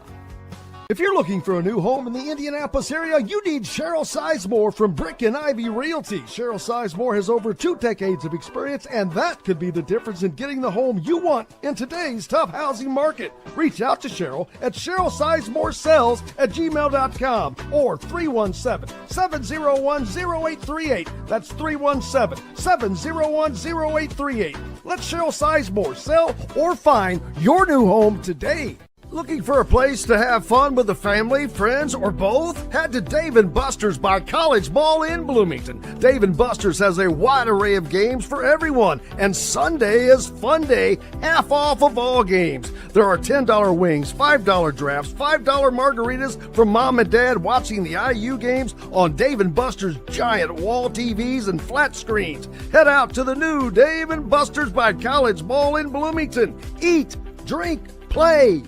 Speaker 8: If you're looking for a new home in the Indianapolis area, you need Cheryl Sizemore from Brick and Ivy Realty. Cheryl Sizemore has over 2 decades of experience, and that could be the difference in getting the home you want in today's tough housing market. Reach out to Cheryl at CherylSizemoreSells@gmail.com or 317-701-0838. That's 317-701-0838. Let Cheryl Sizemore sell or find your new home today. Looking for a place to have fun with the family, friends, or both? Head to Dave & Buster's by College Ball in Bloomington. Dave & Buster's has a wide array of games for everyone, and Sunday is fun day, half off of all games. There are $10 wings, $5 drafts, $5 margaritas for mom and dad watching the IU games on Dave & Buster's giant wall TVs and flat screens. Head out to the new Dave & Buster's by College Ball in Bloomington. Eat, drink, play.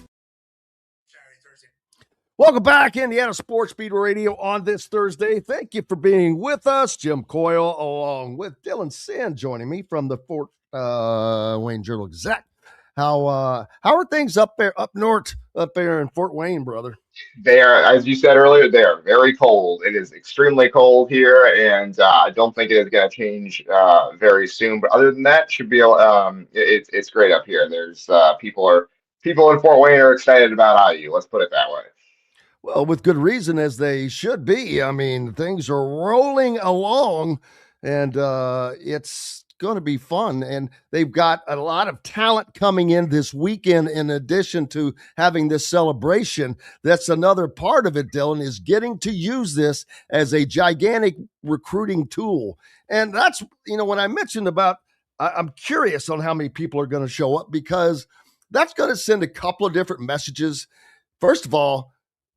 Speaker 8: Welcome back, Indiana Sports Beat Radio on this Thursday. Thank you for being with us. Jim Coyle along with Dylan Sinn joining me from the Fort Wayne Journal-Gazette. How are things up there in Fort Wayne, brother?
Speaker 11: They are, as you said earlier, they are very cold. It is extremely cold here, and I don't think it is going to change very soon. But other than that, should be it's great up here. There's people in Fort Wayne are excited about IU. Let's put it that way.
Speaker 8: Well, with good reason, as they should be. I mean, things are rolling along, and it's going to be fun. And they've got a lot of talent coming in this weekend in addition to having this celebration. That's another part of it, Dylan, is getting to use this as a gigantic recruiting tool. And that's, when I mentioned about, I'm curious on how many people are going to show up, because that's going to send a couple of different messages. First of all,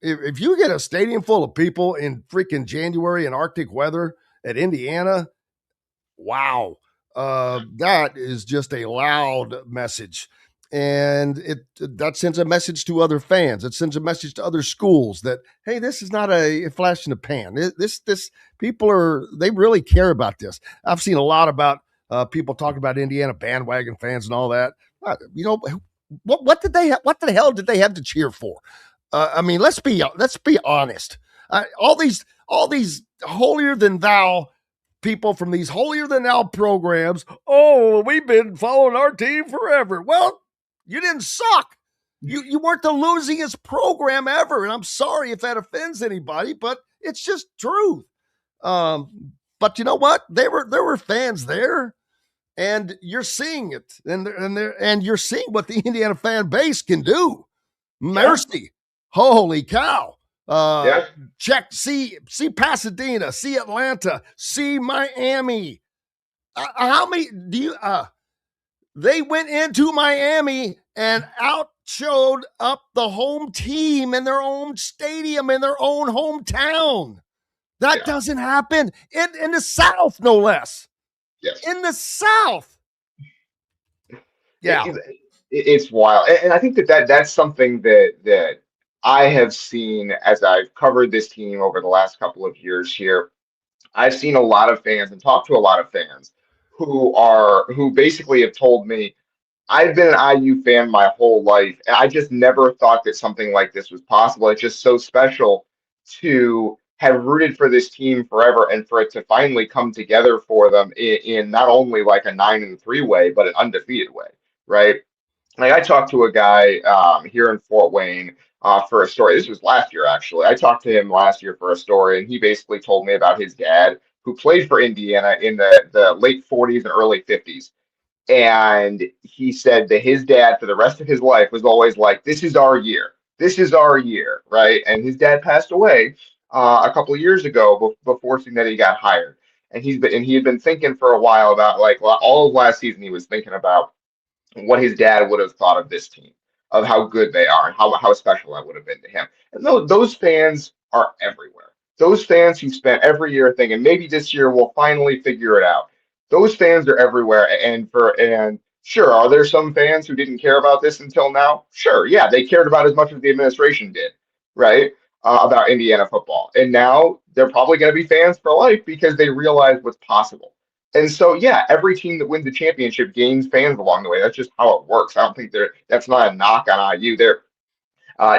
Speaker 8: if you get a stadium full of people in freaking January in Arctic weather at Indiana, wow, that is just a loud message. And that sends a message to other fans. It sends a message to other schools that, hey, this is not a flash in the pan. This people they really care about this. I've seen a lot about people talking about Indiana bandwagon fans and all that. What the hell did they have to cheer for? I mean, let's be honest. All these holier than thou people from these holier than thou programs. Oh, we've been following our team forever. Well, you didn't suck. You weren't the losingest program ever, and I'm sorry if that offends anybody, but it's just truth. But you know what? There were fans there, and you're seeing it, and you're seeing what the Indiana fan base can do. Mercy. Yeah. Holy cow. See Pasadena, see Atlanta, see Miami. How many do you, they went into Miami and outshowed up the home team in their own stadium, in their own hometown. That doesn't happen in the South, no less.
Speaker 11: Yes.
Speaker 8: In the South. Yeah.
Speaker 11: It's wild. And I think that's something that I have seen as I've covered this team over the last couple of years here. I've seen a lot of fans and talked to a lot of fans who basically have told me, I've been an IU fan my whole life, and I just never thought that something like this was possible. It's just so special to have rooted for this team forever and for it to finally come together for them in not only like a 9-3 way, but an undefeated way, right? Like, I talked to a guy here in Fort Wayne for a story. This was last year, actually. I talked to him last year for a story, and he basically told me about his dad, who played for Indiana in the late 40s and early 50s. And he said that his dad, for the rest of his life, was always like, this is our year. This is our year, right? And his dad passed away a couple of years ago before seeing that he got hired. And he had been thinking for a while about, like, all of last season, he was thinking about what his dad would have thought of this team, of how good they are, and how special that would have been to him. And those fans are everywhere. Those fans who spent every year thinking maybe this year we'll finally figure it out. Those fans are everywhere. And sure, are there some fans who didn't care about this until now? Sure, yeah, they cared about as much as the administration did, right? About Indiana football. And now they're probably going to be fans for life because they realize what's possible. And so, yeah, every team that wins the championship gains fans along the way. That's just how it works. I don't think that's not a knock on IU.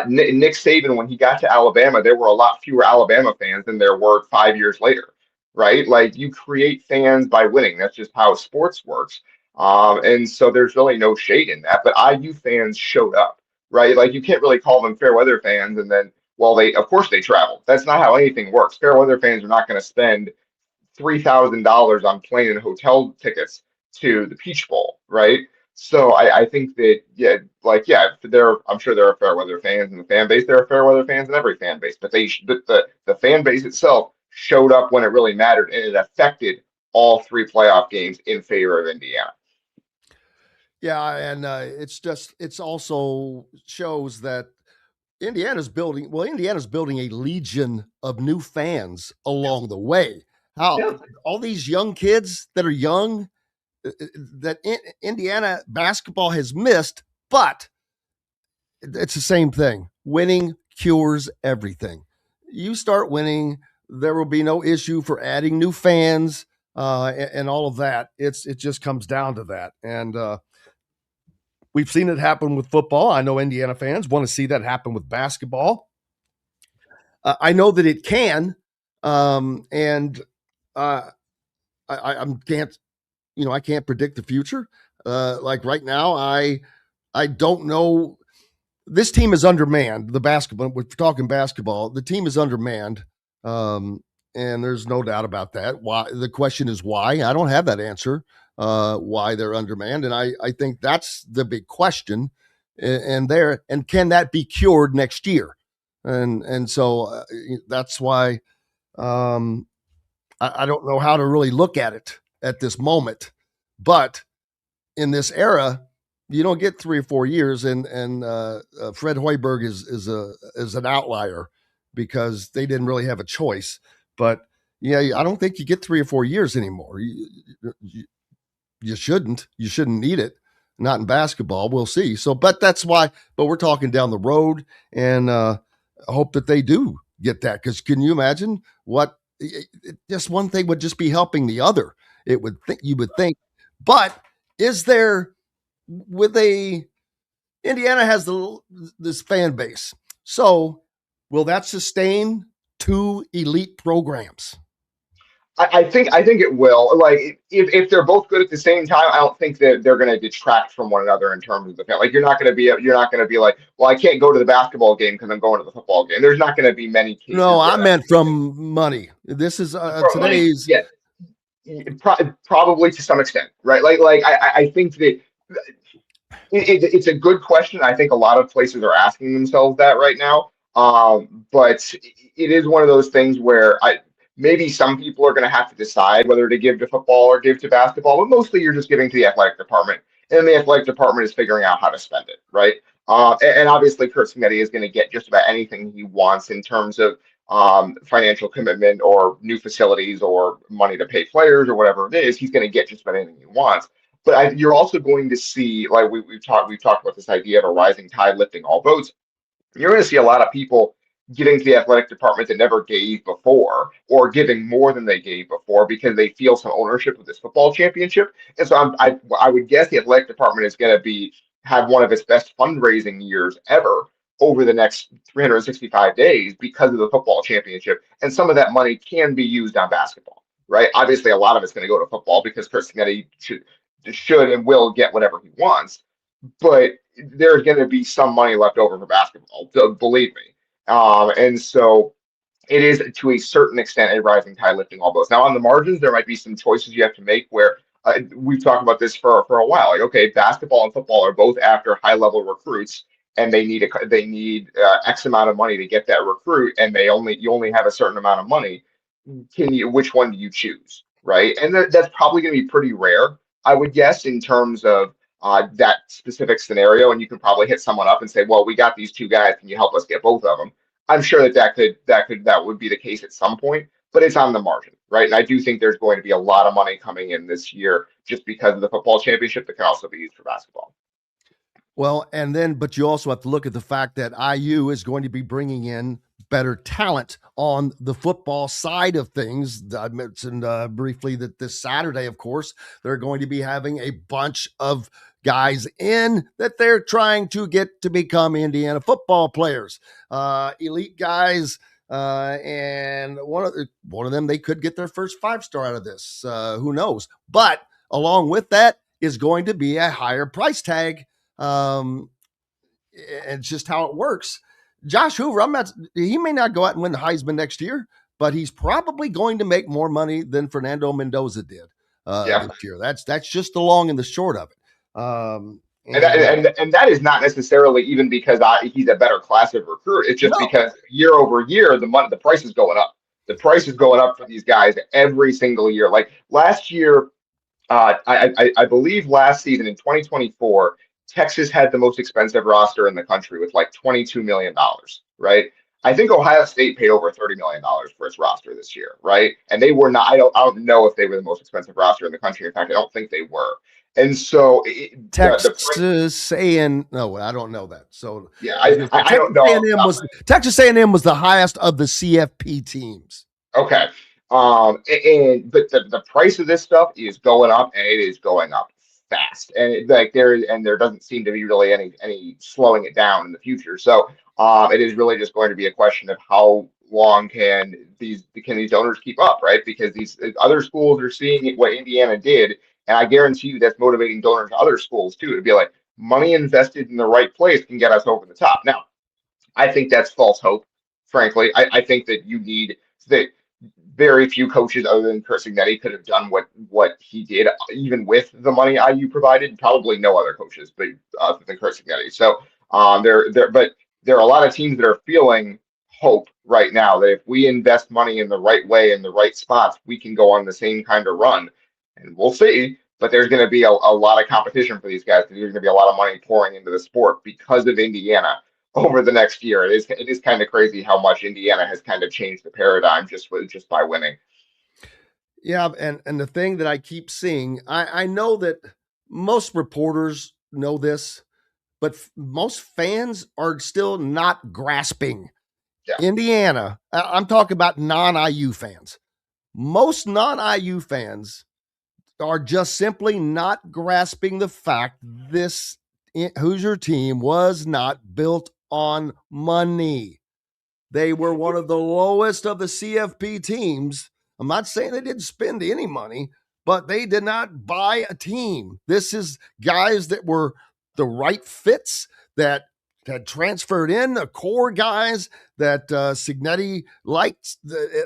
Speaker 11: Nick Saban, when he got to Alabama, there were a lot fewer Alabama fans than there were 5 years later, right? Like you create fans by winning. That's just how sports works. And so there's really no shade in that. But IU fans showed up, right? Like you can't really call them fair weather fans and then, well, of course they traveled. That's not how anything works. Fair weather fans are not going to spend $3,000 on plane and hotel tickets to the Peach Bowl, right? So I think that I'm sure there are fair weather fans in the fan base. There are fair weather fans in every fan base, but the fan base itself showed up when it really mattered, and it affected all three playoff games in favor of Indiana.
Speaker 8: Yeah, and it's also shows that Indiana's building a legion of new fans along the way. All these young kids that are young that Indiana basketball has missed, but it's the same thing. Winning cures everything. You start winning, there will be no issue for adding new fans and all of that. It just comes down to that. And we've seen it happen with football. I know Indiana fans want to see that happen with basketball. I know that it can, and I can't predict the future. Like right now, I don't know. This team is undermanned. The basketball, we're talking basketball. The team is undermanned, and there's no doubt about that. Why? The question is why. I don't have that answer. Why they're undermanned, and I think that's the big question. And can that be cured next year? And so that's why I don't know how to really look at it at this moment. But in this era, you don't get 3 or 4 years, and Fred Hoiberg is an outlier because they didn't really have a choice. But yeah, I don't think you get 3 or 4 years anymore. You shouldn't. You shouldn't need it. Not in basketball. We'll see. So, but that's why. But we're talking down the road, and I hope that they do get that. Because can you imagine what? Just one thing would just be helping the other. You would think. But is there Indiana has this fan base. So will that sustain 2 elite programs?
Speaker 11: I think it will. Like if they're both good at the same time, I don't think that they're going to detract from one another in terms of the fan. Like you're not going to be like, well, I can't go to the basketball game because I'm going to the football game. There's not going to be many cases.
Speaker 8: No, I meant from money. This is today's.
Speaker 11: Yeah, probably to some extent, right? I think that it's a good question. I think a lot of places are asking themselves that right now. But it is one of those things where maybe some people are going to have to decide whether to give to football or give to basketball, but mostly you're just giving to the athletic department, and the athletic department is figuring out how to spend it, right? And obviously, Curt Cignetti is going to get just about anything he wants in terms of financial commitment or new facilities or money to pay players or whatever it is. He's going to get just about anything he wants. But you're also going to see, like we've talked about this idea of a rising tide lifting all boats. You're going to see a lot of people getting to the athletic department that never gave before, or giving more than they gave before because they feel some ownership of this football championship. And so I would guess the athletic department is going to have one of its best fundraising years ever over the next 365 days because of the football championship. And some of that money can be used on basketball, right? Obviously, a lot of it's going to go to football because Curt Cignetti should and will get whatever he wants. But there's going to be some money left over for basketball, believe me. And so it is, to a certain extent, a rising tide lifting all boats. Now, on the margins, there might be some choices you have to make where we've talked about this for a while. Like, okay, basketball and football are both after high-level recruits, and they need X amount of money to get that recruit, and you only have a certain amount of money. Which one do you choose, right? And that's probably going to be pretty rare, I would guess, in terms of that specific scenario, and you can probably hit someone up and say, well, we got these two guys, can you help us get both of them? I'm sure that would be the case at some point, but it's on the margin, right? And I do think there's going to be a lot of money coming in this year just because of the football championship that can also be used for basketball.
Speaker 8: Well, but you also have to look at the fact that IU is going to be bringing in better talent on the football side of things. I mentioned briefly that this Saturday, of course, they're going to be having a bunch of guys in that they're trying to get to become Indiana football players, elite guys. And one of them, they could get their first 5-star out of this. Who knows? But along with that is going to be a higher price tag. And it's just how it works. Josh Hoover, he may not go out and win the Heisman next year, but he's probably going to make more money than Fernando Mendoza did this year. That's just the long and the short of it.
Speaker 11: And that is not necessarily even because he's a better class of recruit. It's just because year over year, the price is going up. The price is going up for these guys every single year. Like last year, I believe last season in 2024, Texas had the most expensive roster in the country with like $22 million, right? I think Ohio State paid over $30 million for its roster this year, right? And they were not, I don't know if they were the most expensive roster in the country. In fact, I don't think they were. And so
Speaker 8: Texas A&M, no, I don't know that. So
Speaker 11: yeah, I don't know.
Speaker 8: Texas A&M was the highest of the CFP teams.
Speaker 11: Okay. But the price of this stuff is going up, and it is going up fast, and there doesn't seem to be really any slowing it down in the future. So it is really just going to be a question of how long can these donors keep up, right? Because these other schools are seeing what Indiana did, and I guarantee you that's motivating donors to other schools too to be like, money invested in the right place can get us over the top. Now, I think that's false hope. Frankly, I think that you need that. Very few coaches other than Curt Cignetti could have done what he did, even with the money IU provided. Probably no other coaches, but other than Curt Cignetti. So but there are a lot of teams that are feeling hope right now that if we invest money in the right way in the right spots, we can go on the same kind of run. And we'll see. But there's going to be a lot of competition for these guys. There's going to be a lot of money pouring into the sport because of Indiana over the next year. It is kind of crazy how much Indiana has kind of changed the paradigm just by winning.
Speaker 8: Yeah, and the thing that I keep seeing, I know that most reporters know this, but most fans are still not grasping.
Speaker 11: Yeah.
Speaker 8: Indiana, I'm talking about non-IU fans. Most non-IU fans are just simply not grasping the fact this Hoosier team was not built on money. They were one of the lowest of the CFP teams. I'm not saying they didn't spend any money, but they did not buy a team. This is guys that were the right fits that had transferred in, the core guys that Cignetti liked,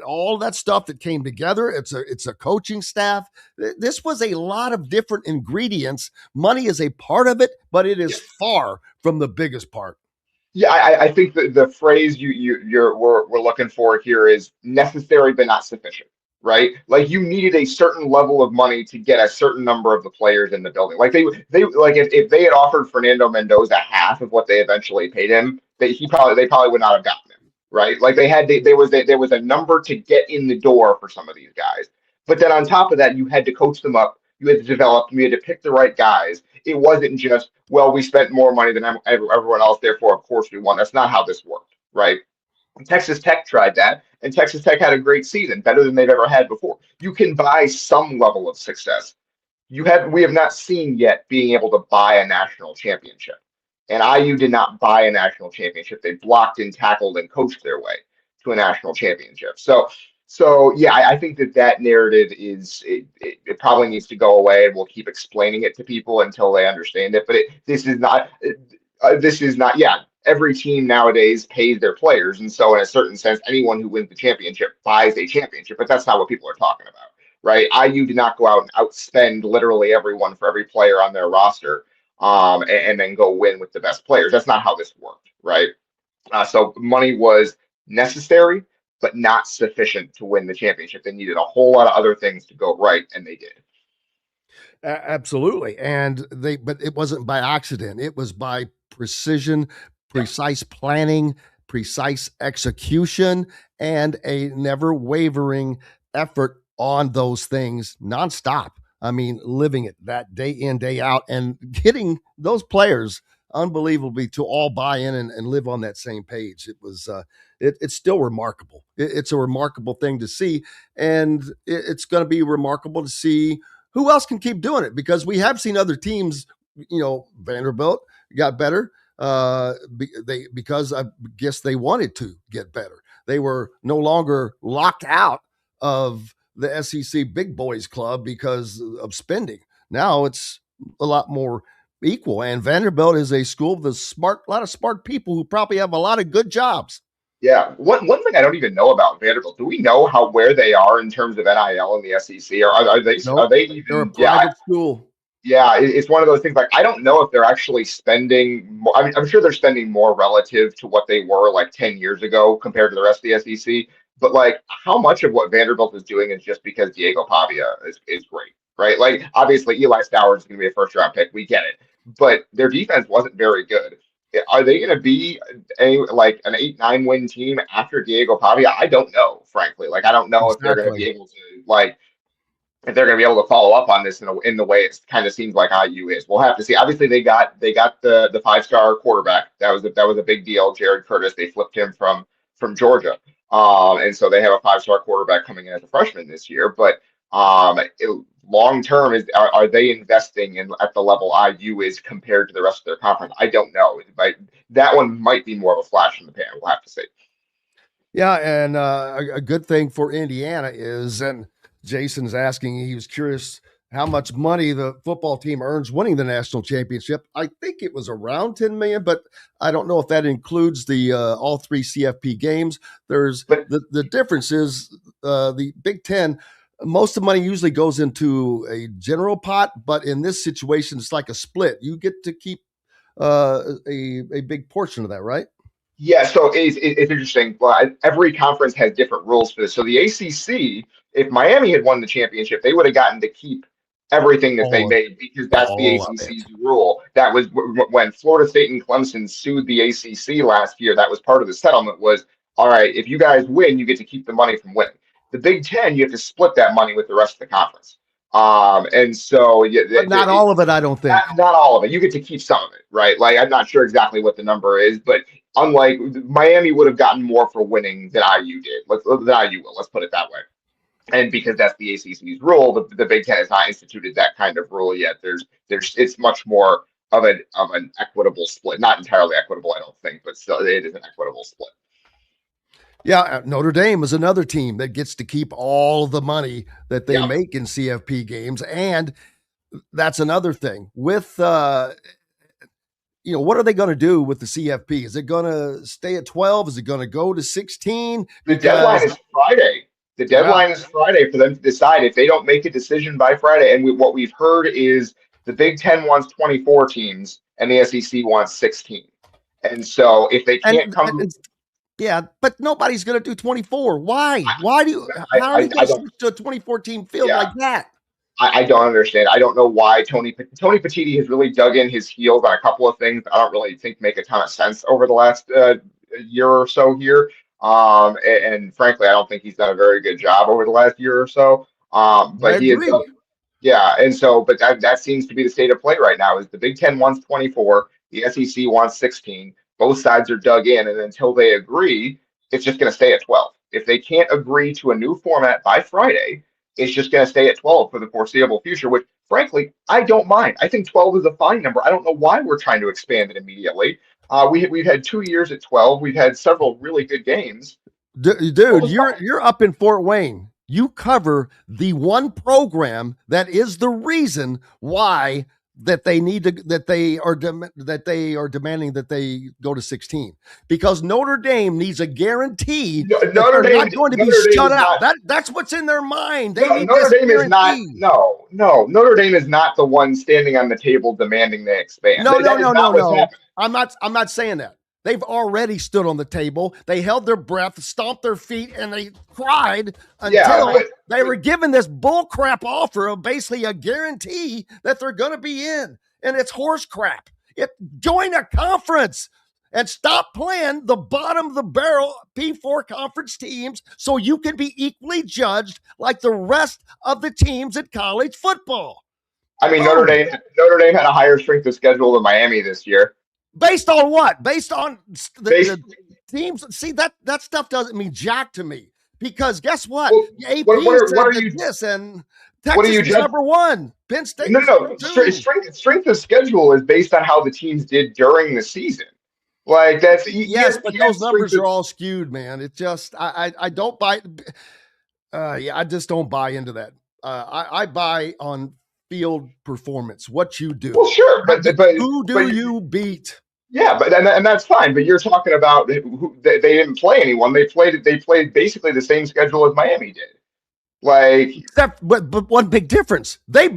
Speaker 8: all that stuff that came together. It's a coaching staff. This was a lot of different ingredients. Money is a part of it, but it is far from the biggest part.
Speaker 11: Yeah, I think the phrase we're looking for here is necessary but not sufficient, right? Like you needed a certain level of money to get a certain number of the players in the building. Like they like if they had offered Fernando Mendoza half of what they eventually paid him, they probably would not have gotten him, right? Like there was a number to get in the door for some of these guys. But then on top of that, you had to coach them up. You had to develop. You had to pick the right guys. It wasn't just, well, we spent more money than everyone else, therefore, of course, we won. That's not how this worked, right? Texas Tech tried that, and Texas Tech had a great season, better than they've ever had before. You can buy some level of success. We have not seen yet being able to buy a national championship. And IU did not buy a national championship. They blocked and tackled and coached their way to a national championship. So yeah, I think that narrative it probably needs to go away, and we'll keep explaining it to people until they understand it. But this is not. Yeah, every team nowadays pays their players, and so in a certain sense, anyone who wins the championship buys a championship. But that's not what people are talking about, right? IU did not go out and outspend literally everyone for every player on their roster, and then go win with the best players. That's not how this worked, right? So money was necessary, but not sufficient to win the championship. They needed a whole lot of other things to go right, and they did.
Speaker 8: Absolutely. But it wasn't by accident. It was by precision, precise planning, precise execution, and a never wavering effort on those things nonstop. I mean, living it that day in, day out, and getting those players unbelievably to all buy in and live on that same page. It was, it's still remarkable. It's a remarkable thing to see. And it's going to be remarkable to see who else can keep doing it, because we have seen other teams, Vanderbilt got better because I guess they wanted to get better. They were no longer locked out of the SEC Big Boys Club because of spending. Now it's a lot more equal, and Vanderbilt is a school with a lot of smart people who probably have a lot of good jobs.
Speaker 11: Yeah. One thing I don't even know about Vanderbilt. Do we know where they are in terms of NIL in the SEC? Or are they
Speaker 8: Nope.
Speaker 11: are they even?
Speaker 8: They're a private school.
Speaker 11: Yeah, it's one of those things. Like, I don't know if they're actually spending more. I mean, I'm sure they're spending more relative to what they were like 10 years ago compared to the rest of the SEC. But like, how much of what Vanderbilt is doing is just because Diego Pavia is great, right? Like, obviously Eli Stowers is going to be a first round pick. We get it, but their defense wasn't very good. Are they going to be like an 8-9 win team after Diego Pavia? I don't know, frankly. Like, I don't know if they're going to be able to if they're going to be able to follow up on this in the way it kind of seems like IU is. We'll have to see. Obviously, they got the 5-star quarterback. That was a big deal. Jared Curtis. They flipped him from Georgia, and so they have a 5-star quarterback coming in as a freshman this year. But long term, are they investing in at the level IU is compared to the rest of their conference? I don't know. That one might be more of a flash in the pan. We'll have to see.
Speaker 8: Yeah, and a good thing for Indiana is, and Jason's asking, he was curious how much money the football team earns winning the national championship. I think it was around 10 million, but I don't know if that includes the all 3 CFP games. The difference is the Big Ten, most of the money usually goes into a general pot, but in this situation, it's like a split. You get to keep a big portion of that, right?
Speaker 11: Yeah, so it's interesting. Well, every conference has different rules for this. So the ACC, if Miami had won the championship, they would have gotten to keep everything that they made because that's the ACC's rule. That was when Florida State and Clemson sued the ACC last year. That was part of the settlement was, all right, if you guys win, you get to keep the money from winning. The Big Ten, you have to split that money with the rest of the conference. And so,
Speaker 8: but not all of it, I don't think.
Speaker 11: Not all of it. You get to keep some of it, right? Like, I'm not sure exactly what the number is, but unlike Miami would have gotten more for winning than IU did. Let's put it that way. And because that's the ACC's rule, the Big Ten has not instituted that kind of rule yet. It's much more of an equitable split. Not entirely equitable, I don't think, but still it is an equitable split.
Speaker 8: Yeah, Notre Dame is another team that gets to keep all the money that they make in CFP games. And that's another thing. With, what are they going to do with the CFP? Is it going to stay at 12? Is it going to go to 16?
Speaker 11: The deadline is Friday. The deadline is Friday for them to decide. If they don't make a decision by Friday, and what we've heard is the Big Ten wants 24 teams and the SEC wants 16. And so if they can't
Speaker 8: yeah, but nobody's going to do 24. Why? How are you going to switch to a 24-team field like that?
Speaker 11: I don't understand. I don't know why Tony Petitti has really dug in his heels on a couple of things I don't really think make a ton of sense over the last year or so here. And frankly, I don't think he's done a very good job over the last year or so. But he is. Yeah, and so, but that seems to be the state of play right now. Is the Big Ten wants 24, the SEC wants 16. Both sides are dug in, and until they agree, it's just going to stay at 12. If they can't agree to a new format by Friday, it's just going to stay at 12 for the foreseeable future, which, frankly, I don't mind. I think 12 is a fine number. I don't know why we're trying to expand it immediately. We've had 2 years at 12. We've had several really good games.
Speaker 8: Dude, you're up in Fort Wayne. You cover the one program that is the reason why that they need to that they are demanding that they go to 16, because Notre Dame needs a guarantee that they're not going to be shut out. That's what's in their mind.
Speaker 11: Notre Dame is not. No. Notre Dame is not the one standing on the table demanding they expand.
Speaker 8: No. I'm not saying that. They've already stood on the table. They held their breath, stomped their feet, and they cried until they were given this bullcrap offer of basically a guarantee that they're going to be in. And it's horse crap. Join a conference and stop playing the bottom of the barrel P4 conference teams so you can be equally judged like the rest of the teams in college football.
Speaker 11: I mean, Notre Dame had a higher strength of schedule than Miami this year.
Speaker 8: Based on what? Based on the teams? See, that stuff doesn't mean jack to me, because guess what?
Speaker 11: Well,
Speaker 8: AP
Speaker 11: what are you,
Speaker 8: this, and Texas is number one. Penn State.
Speaker 11: No. Strength of schedule is based on how the teams did during the season. Like that's
Speaker 8: but those numbers are all skewed, man. It just I don't buy. I just don't buy into that. I buy on field performance, what you do.
Speaker 11: Well, sure, but
Speaker 8: who do you beat?
Speaker 11: Yeah, but and that's fine. But you're talking about they didn't play anyone. They played basically the same schedule as Miami did. Like,
Speaker 8: except but one big difference: they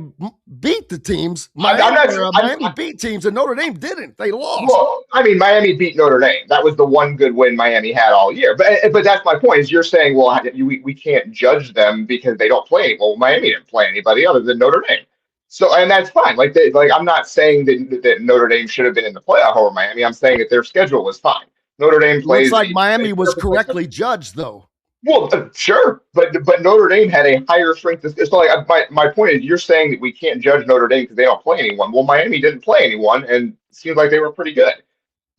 Speaker 8: beat the teams. Miami beat teams, and Notre Dame didn't. They lost.
Speaker 11: Well, I mean, Miami beat Notre Dame. That was the one good win Miami had all year. But that's my point. Is you're saying, well, we can't judge them because they don't play. Well, Miami didn't play anybody other than Notre Dame. So, and that's fine. Like I'm not saying that Notre Dame should have been in the playoff over Miami. I'm saying that their schedule was fine. Notre Dame plays.
Speaker 8: Looks like Miami was correctly judged, though.
Speaker 11: Well, sure, but Notre Dame had a higher strength. It's like my point is, you're saying that we can't judge Notre Dame because they don't play anyone. Well, Miami didn't play anyone, and it seems like they were pretty good.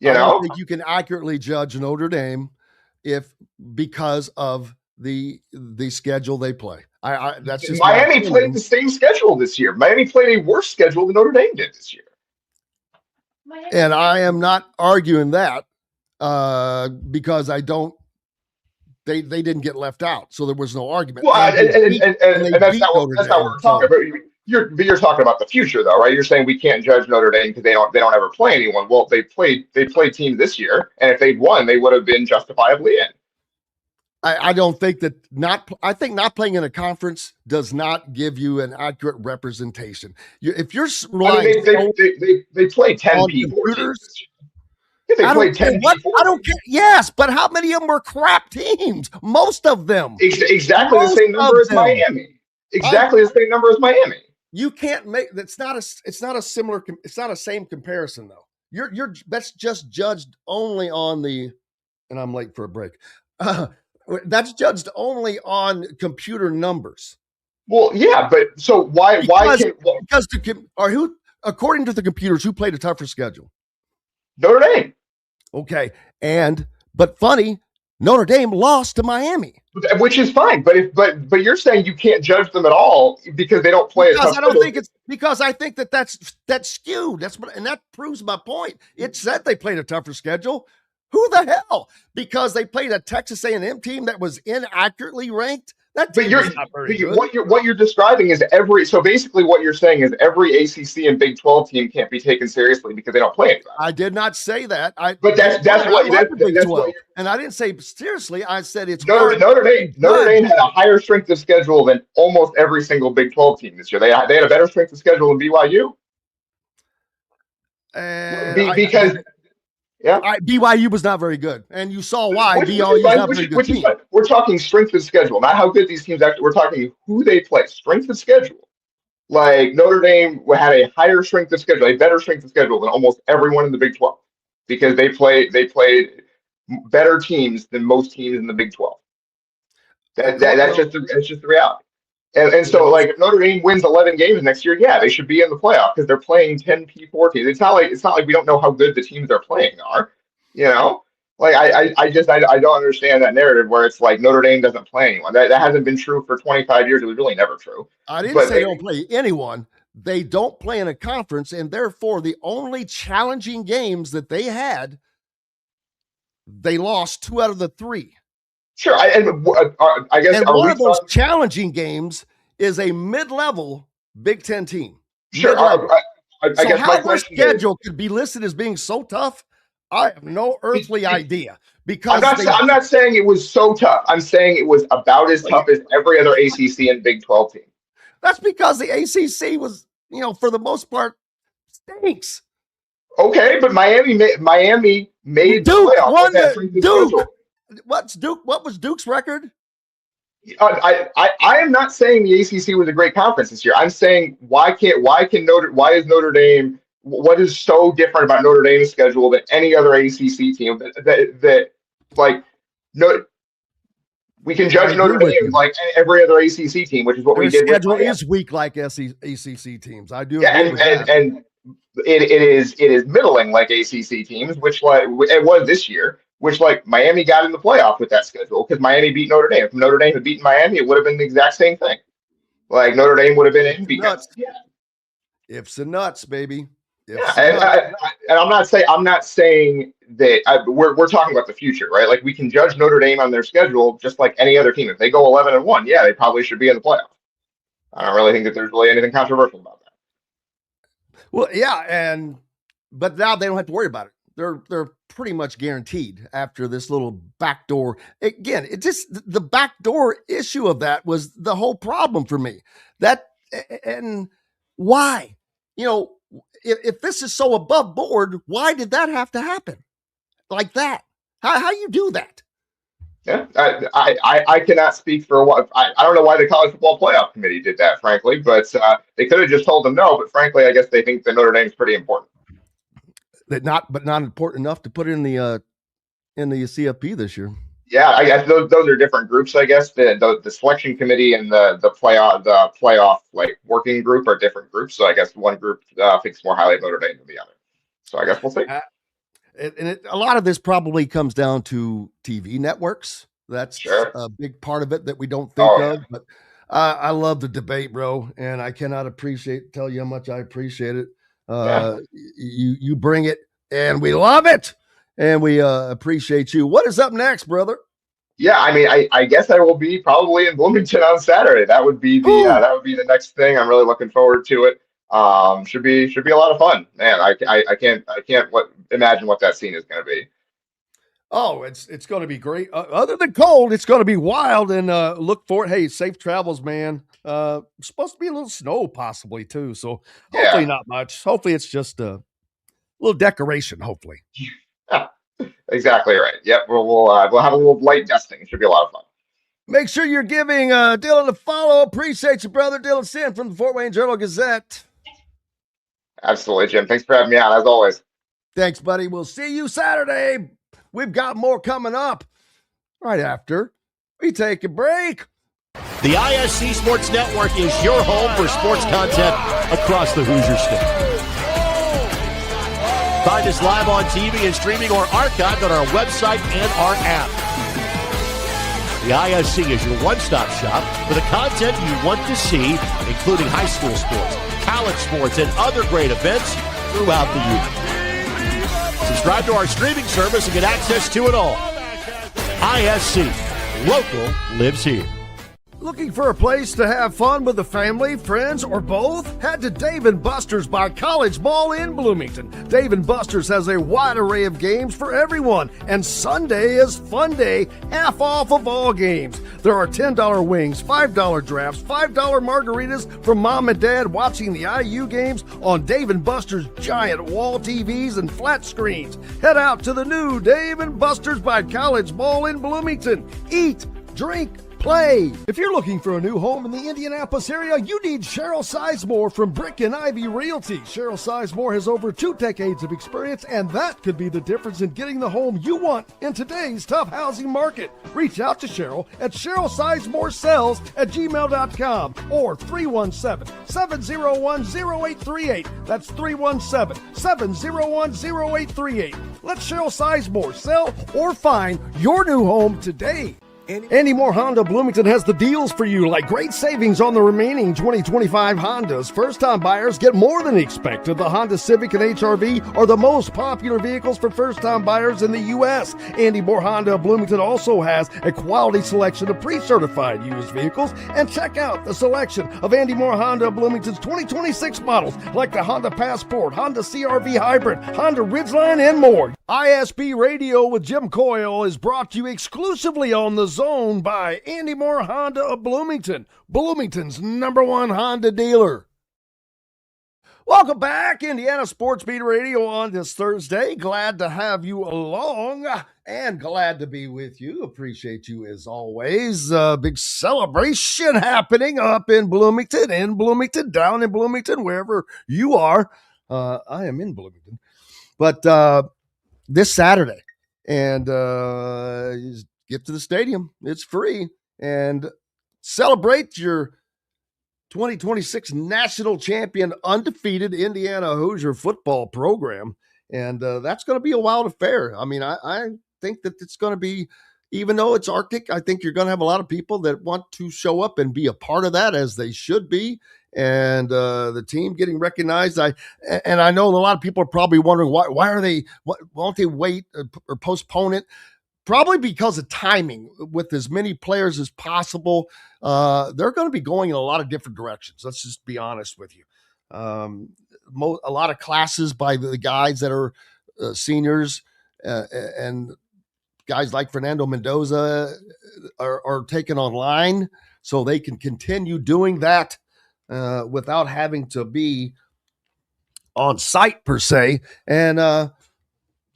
Speaker 11: I don't
Speaker 8: think you can accurately judge Notre Dame because of the schedule they play. That's just
Speaker 11: Miami played the same schedule this year. Miami played a worse schedule than Notre Dame did this year.
Speaker 8: And I am not arguing that because I don't. They didn't get left out, so there was no argument.
Speaker 11: Well, and that's not what we're talking about. You're talking about the future, though, right? You're saying we can't judge Notre Dame because they don't ever play anyone. Well, they played teams this year, and if they'd won, they would have been justifiably in.
Speaker 8: I don't think that I think not playing in a conference does not give you an accurate representation. If you're relying,
Speaker 11: they played 10 P4 They played 10 P4.
Speaker 8: I don't care. Yes, but how many of them were crap teams? Most of them.
Speaker 11: Exactly the same number as Miami. Exactly the same number as Miami.
Speaker 8: You can't make it's not a same comparison though. That's just judged only on and I'm late for a break. That's judged only on computer numbers.
Speaker 11: Well, yeah, but so why
Speaker 8: according to the computers, who played a tougher schedule?
Speaker 11: Notre Dame.
Speaker 8: Okay, but funny, Notre Dame lost to Miami,
Speaker 11: which is fine. But you're saying you can't judge them at all because they don't play.
Speaker 8: Because I don't think it's because I think that's skewed. And that proves my point. It said they played a tougher schedule. Who the hell? Because they played a Texas A&M team that was inaccurately ranked. What you're describing is so basically what you're saying is every ACC and Big 12 team can't be taken seriously because they don't play anybody. I did not say that.
Speaker 11: But that's what
Speaker 8: and I didn't say seriously. I said it's
Speaker 11: Notre Dame had a higher strength of schedule than almost every single Big 12 team this year. They had a better strength of schedule than BYU.
Speaker 8: BYU was not very good, and you saw why BYU was not very good team.
Speaker 11: We're talking strength of schedule, not how good these teams actually. We're talking who they play, strength of schedule. Like Notre Dame had a higher strength of schedule, a better strength of schedule than almost everyone in the Big 12 because they played better teams than most teams in the Big 12. That's just the reality. And so, like, if Notre Dame wins 11 games next year, yeah, they should be in the playoff because they're playing 10 P4 teams. It's not like we don't know how good the teams they're playing are, you know. Like I don't understand that narrative where it's like Notre Dame doesn't play anyone. That hasn't been true for 25 years. It was really never true.
Speaker 8: I didn't say they don't play anyone. They don't play in a conference, and therefore the only challenging games that they had, they lost 2 out of the 3.
Speaker 11: Sure, I guess.
Speaker 8: And one of those challenging games is a mid-level Big Ten team.
Speaker 11: Sure, I guess my question
Speaker 8: schedule could be listed as being so tough. I have no earthly idea because
Speaker 11: I'm not saying it was so tough. I'm saying it was about as tough as every other ACC and Big 12 team.
Speaker 8: That's because the ACC was, for the most part, stinks.
Speaker 11: Okay, but Miami made the
Speaker 8: Duke
Speaker 11: playoff
Speaker 8: won
Speaker 11: with that
Speaker 8: the
Speaker 11: strength of
Speaker 8: Duke.
Speaker 11: schedule.
Speaker 8: What was Duke's record?
Speaker 11: I am not saying the ACC was a great conference this year. I'm saying why is Notre Dame, what is so different about Notre Dame's schedule than any other ACC team that like no we can judge Notre Dame like every other ACC team, which is what
Speaker 8: Their
Speaker 11: we did.
Speaker 8: schedule is weak like ACC teams. I do.
Speaker 11: Yeah,
Speaker 8: agree with that.
Speaker 11: and it is middling like ACC teams, which like it was this year. Which like Miami got in the playoff with that schedule because Miami beat Notre Dame. If Notre Dame had beaten Miami, it would have been the exact same thing. Like Notre Dame would have been in because
Speaker 8: Ifs and nuts, baby.
Speaker 11: And I'm not saying that we're talking about the future, right? Like we can judge Notre Dame on their schedule just like any other team. If they go 11-1, yeah, they probably should be in the playoff. I don't really think that there's really anything controversial about that.
Speaker 8: Well, yeah, but now they don't have to worry about it. They're pretty much guaranteed after this little backdoor. Again, the backdoor issue of that was the whole problem for me. And why? If this is so above board, why did that have to happen like that? How you do that?
Speaker 11: Yeah, I cannot speak for what I don't know why the College Football Playoff Committee did that, frankly, but they could have just told them no. But frankly, I guess they think that Notre Dame is pretty important.
Speaker 8: Not important enough to put in the CFP this year.
Speaker 11: Yeah, I guess those are different groups. I guess the selection committee and the playoff like working group are different groups. So I guess one group thinks more highly of Notre Dame than the other. So I guess we'll see.
Speaker 8: A lot of this probably comes down to TV networks. That's a big part of it that we don't think of. But I love the debate, bro, and I cannot tell you how much I appreciate it. You bring it, and we love it, and we appreciate you. What is up next, brother?
Speaker 11: Yeah, I mean, I guess I will be probably in Bloomington on Saturday. That would be the next thing. I'm really looking forward to it. Should be a lot of fun, man. I can't imagine what that scene is going to be.
Speaker 8: Oh, it's going to be great. Other than cold, it's going to be wild, and look for it. Hey, safe travels, man. Supposed to be a little snow possibly too, so hopefully not much. Hopefully it's just a little decoration. Hopefully.
Speaker 11: Yeah, exactly right. Yep, we'll have a little light dusting. It should be a lot of fun.
Speaker 8: Make sure you're giving Dylan a follow. Appreciate you, brother. Dylan Sinn from the Fort Wayne Journal-Gazette.
Speaker 11: Absolutely, Jim. Thanks for having me on, as always.
Speaker 8: Thanks, buddy. We'll see you Saturday. We've got more coming up right after we take a break.
Speaker 10: The ISC Sports Network is your home for sports content across the Hoosier State. Find us live on TV and streaming or archived on our website and our app. The ISC is your one-stop shop for the content you want to see, including high school sports, college sports, and other great events throughout the year. Subscribe to our streaming service and get access to it all. ISC, local lives here.
Speaker 8: Looking for a place to have fun with the family, friends, or both? Head to Dave & Buster's by College Mall in Bloomington. Dave & Buster's has a wide array of games for everyone, and Sunday is fun day, half off of all games. There are $10 wings, $5 drafts, $5 margaritas for mom and dad watching the IU games on Dave & Buster's giant wall TVs and flat screens. Head out to the new Dave & Buster's by College Mall in Bloomington. Eat, drink, play. If you're looking for a new home in the Indianapolis area, you need Cheryl Sizemore from Brick and Ivy Realty. Cheryl Sizemore has over 2 decades of experience, and that could be the difference in getting the home you want in today's tough housing market. Reach out to Cheryl at CherylSizemore@gmail.com or 317-701-0838. That's 317-701-0838. Let Cheryl Sizemore sell or find your new home today. Andy Moore Honda Bloomington has the deals for you, like great savings on the remaining 2025 Hondas. First-time buyers get more than expected. The Honda Civic and HR-V are the most popular vehicles for first-time buyers in the U.S. Andy Moore Honda Bloomington also has a quality selection of pre-certified used vehicles. And check out the selection of Andy Moore Honda Bloomington's 2026 models, like the Honda Passport, Honda CR-V Hybrid, Honda Ridgeline, and more. ISB Radio with Jim Coyle is brought to you exclusively on the Zone by Andy Moore Honda of Bloomington, Bloomington's #1 Honda dealer. Welcome back, Indiana Sports Beat Radio on this Thursday. Glad to have you along and glad to be with you. Appreciate you as always. Big celebration happening up in Bloomington, down in Bloomington, wherever you are. I am in Bloomington, but this Saturday, and you get to the stadium. It's free, and celebrate your 2026 national champion, undefeated Indiana Hoosier football program. And that's going to be a wild affair. I mean, I think that it's going to be, even though it's Arctic, I think you're going to have a lot of people that want to show up and be a part of that, as they should be. And the team getting recognized. I know a lot of people are probably wondering why are they, why won't they wait or postpone it? Probably because of timing. With as many players as possible, they're going to be going in a lot of different directions. Let's just be honest with you. A lot of classes by the guys that are seniors and guys like Fernando Mendoza are taken online, so they can continue doing that without having to be on site per se. And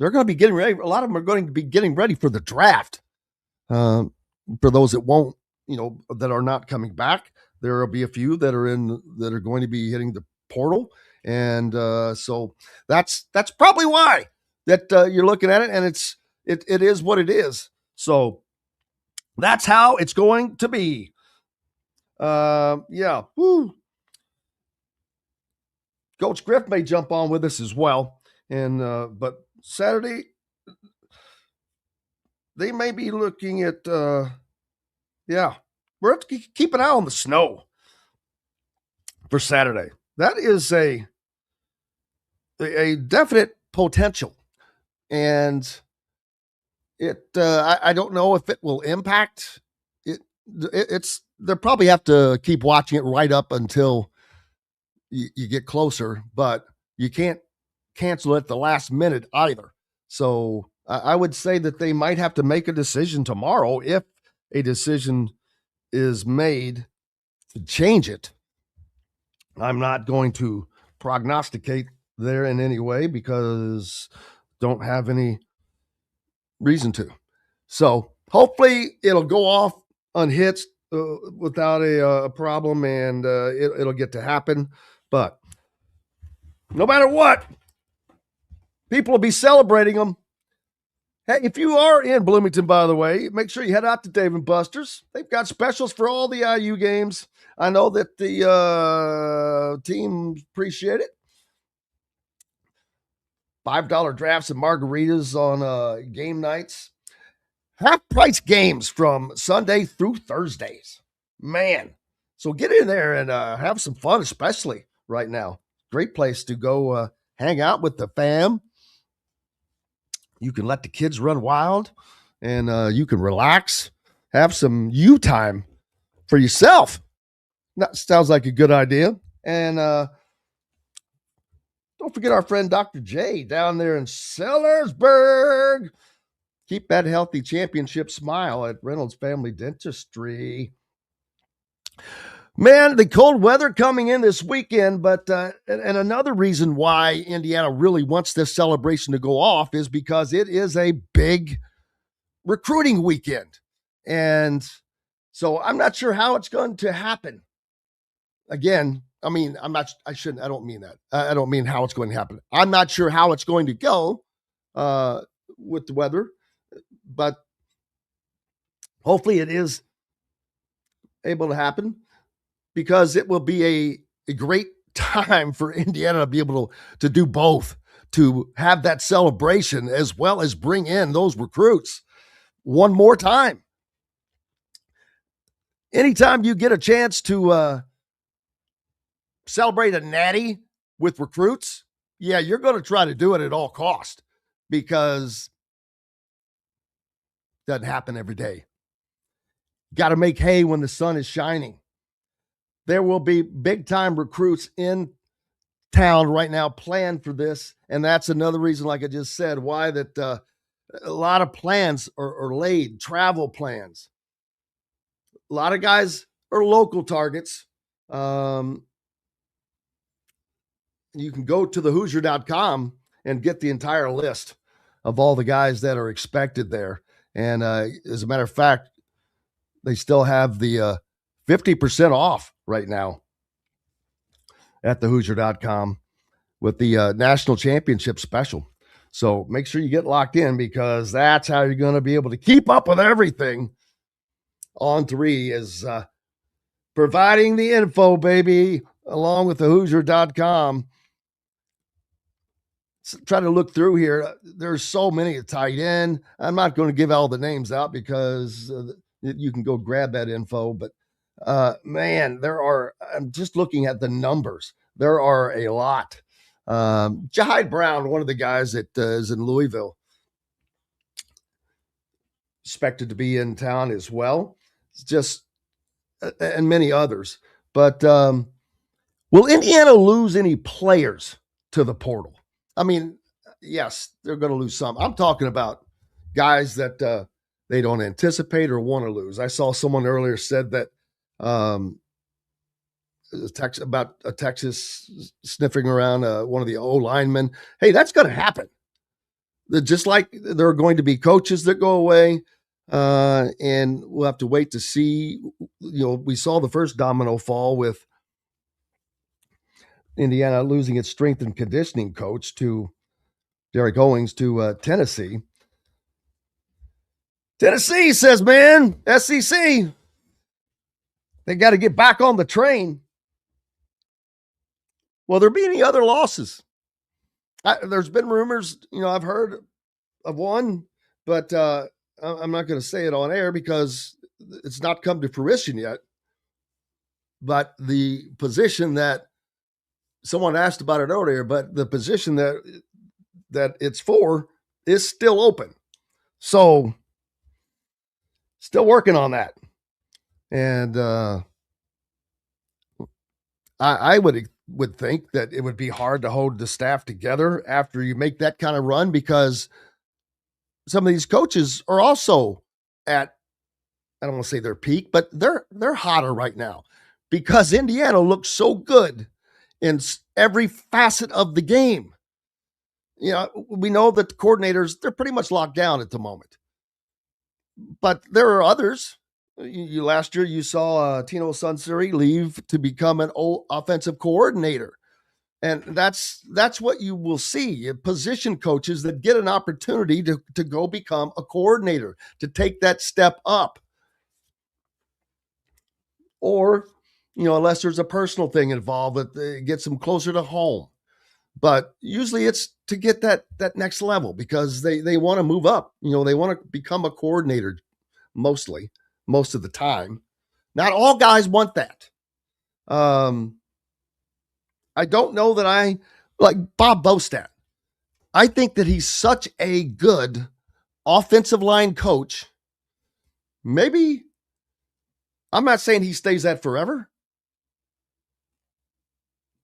Speaker 8: they're going to be getting ready. A lot of them are going to be getting ready for the draft. For those that won't, that are not coming back, there will be a few that are going to be hitting the portal. And so that's probably why that you're looking at it, and it is what it is. So that's how it's going to be. Yeah. Woo. Coach Griff may jump on with us as well. And but Saturday, they may be looking at we're have to keep an eye on the snow for Saturday. That is a definite potential, and I don't know if it will impact it. They'll probably have to keep watching it right up until you get closer, but you can't cancel it at the last minute either. So I would say that they might have to make a decision tomorrow, if a decision is made to change it. I'm not going to prognosticate there in any way because don't have any reason to. So hopefully it'll go off unhitched without a problem, and it'll get to happen. But no matter what, people will be celebrating them. Hey, if you are in Bloomington, by the way, make sure you head out to Dave & Buster's. They've got specials for all the IU games. I know that the team appreciate it. $5 drafts and margaritas on game nights. Half-price games from Sunday through Thursdays. Man. So get in there and have some fun, especially right now. Great place to go hang out with the fam. You can let the kids run wild, and you can relax, have some you time for yourself. That sounds like a good idea. And don't forget our friend Dr. J down there in Sellersburg. Keep that healthy championship smile at Reynolds Family Dentistry. Man, the cold weather coming in this weekend, but and another reason why Indiana really wants this celebration to go off is because it is a big recruiting weekend. And so I'm not sure how it's going to happen. Again, I mean, I don't mean that. I don't mean how it's going to happen. I'm not sure how it's going to go with the weather, but hopefully it is able to happen, because it will be a great time for Indiana to be able to do both, to have that celebration as well as bring in those recruits one more time. Anytime you get a chance to celebrate a natty with recruits, yeah, you're going to try to do it at all cost, because it doesn't happen every day. Got to make hay when the sun is shining. There will be big-time recruits in town right now planned for this, and that's another reason, like I just said, why that a lot of plans are laid, travel plans. A lot of guys are local targets. you can go to thehoosier.com and get the entire list of all the guys that are expected there. And as a matter of fact, they still have the 50% off right now at thehoosier.com with the national championship special. So make sure you get locked in, because that's how you're going to be able to keep up with everything. On 3 is providing the info, baby, along with thehoosier.com. Try to look through here. There's so many tight end. I'm not going to give all the names out because you can go grab that info. But man, I'm just looking at the numbers. There are a lot. Jahide Brown, one of the guys that is in Louisville, expected to be in town as well. It's just, and many others. But will Indiana lose any players to the portal? I mean, yes, they're going to lose some. I'm talking about guys that they don't anticipate or want to lose. I saw someone earlier said that about a Texas sniffing around one of the O linemen. Hey, that's going to happen. Just like there are going to be coaches that go away, and we'll have to wait to see. We saw the first domino fall with Indiana losing its strength and conditioning coach to Derek Owings to Tennessee. Tennessee says, man, SEC, they got to get back on the train. Will there be any other losses? There's been rumors, I've heard of one, but I'm not going to say it on air because it's not come to fruition yet. But the position that someone asked about it earlier, but the position that it's for is still open. So still working on that. And I would think that it would be hard to hold the staff together after you make that kind of run, because some of these coaches are also at, I don't want to say their peak, but they're hotter right now because Indiana looks so good in every facet of the game. We know that the coordinators, they're pretty much locked down at the moment. But there are others. Last year, you saw Tino Sunseri leave to become an offensive coordinator. And that's what you will see, position coaches that get an opportunity to go become a coordinator, to take that step up. Or, unless there's a personal thing involved that gets them closer to home. But usually it's to get that next level because they want to move up. They want to become a coordinator most of the time. Not all guys want that. I don't know that I like Bob Bostad. I think that he's such a good offensive line coach. Maybe, I'm not saying he stays that forever,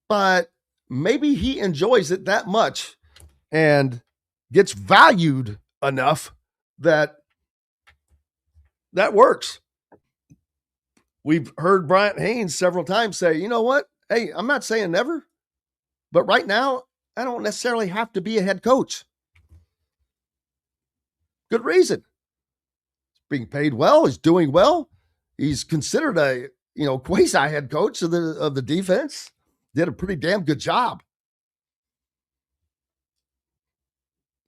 Speaker 8: but maybe he enjoys it that much and gets valued enough that works. We've heard Bryant Haynes several times say, you know what? Hey, I'm not saying never, but right now, I don't necessarily have to be a head coach. Good reason. He's being paid well. He's doing well. He's considered a, quasi head coach of the defense. Did a pretty damn good job.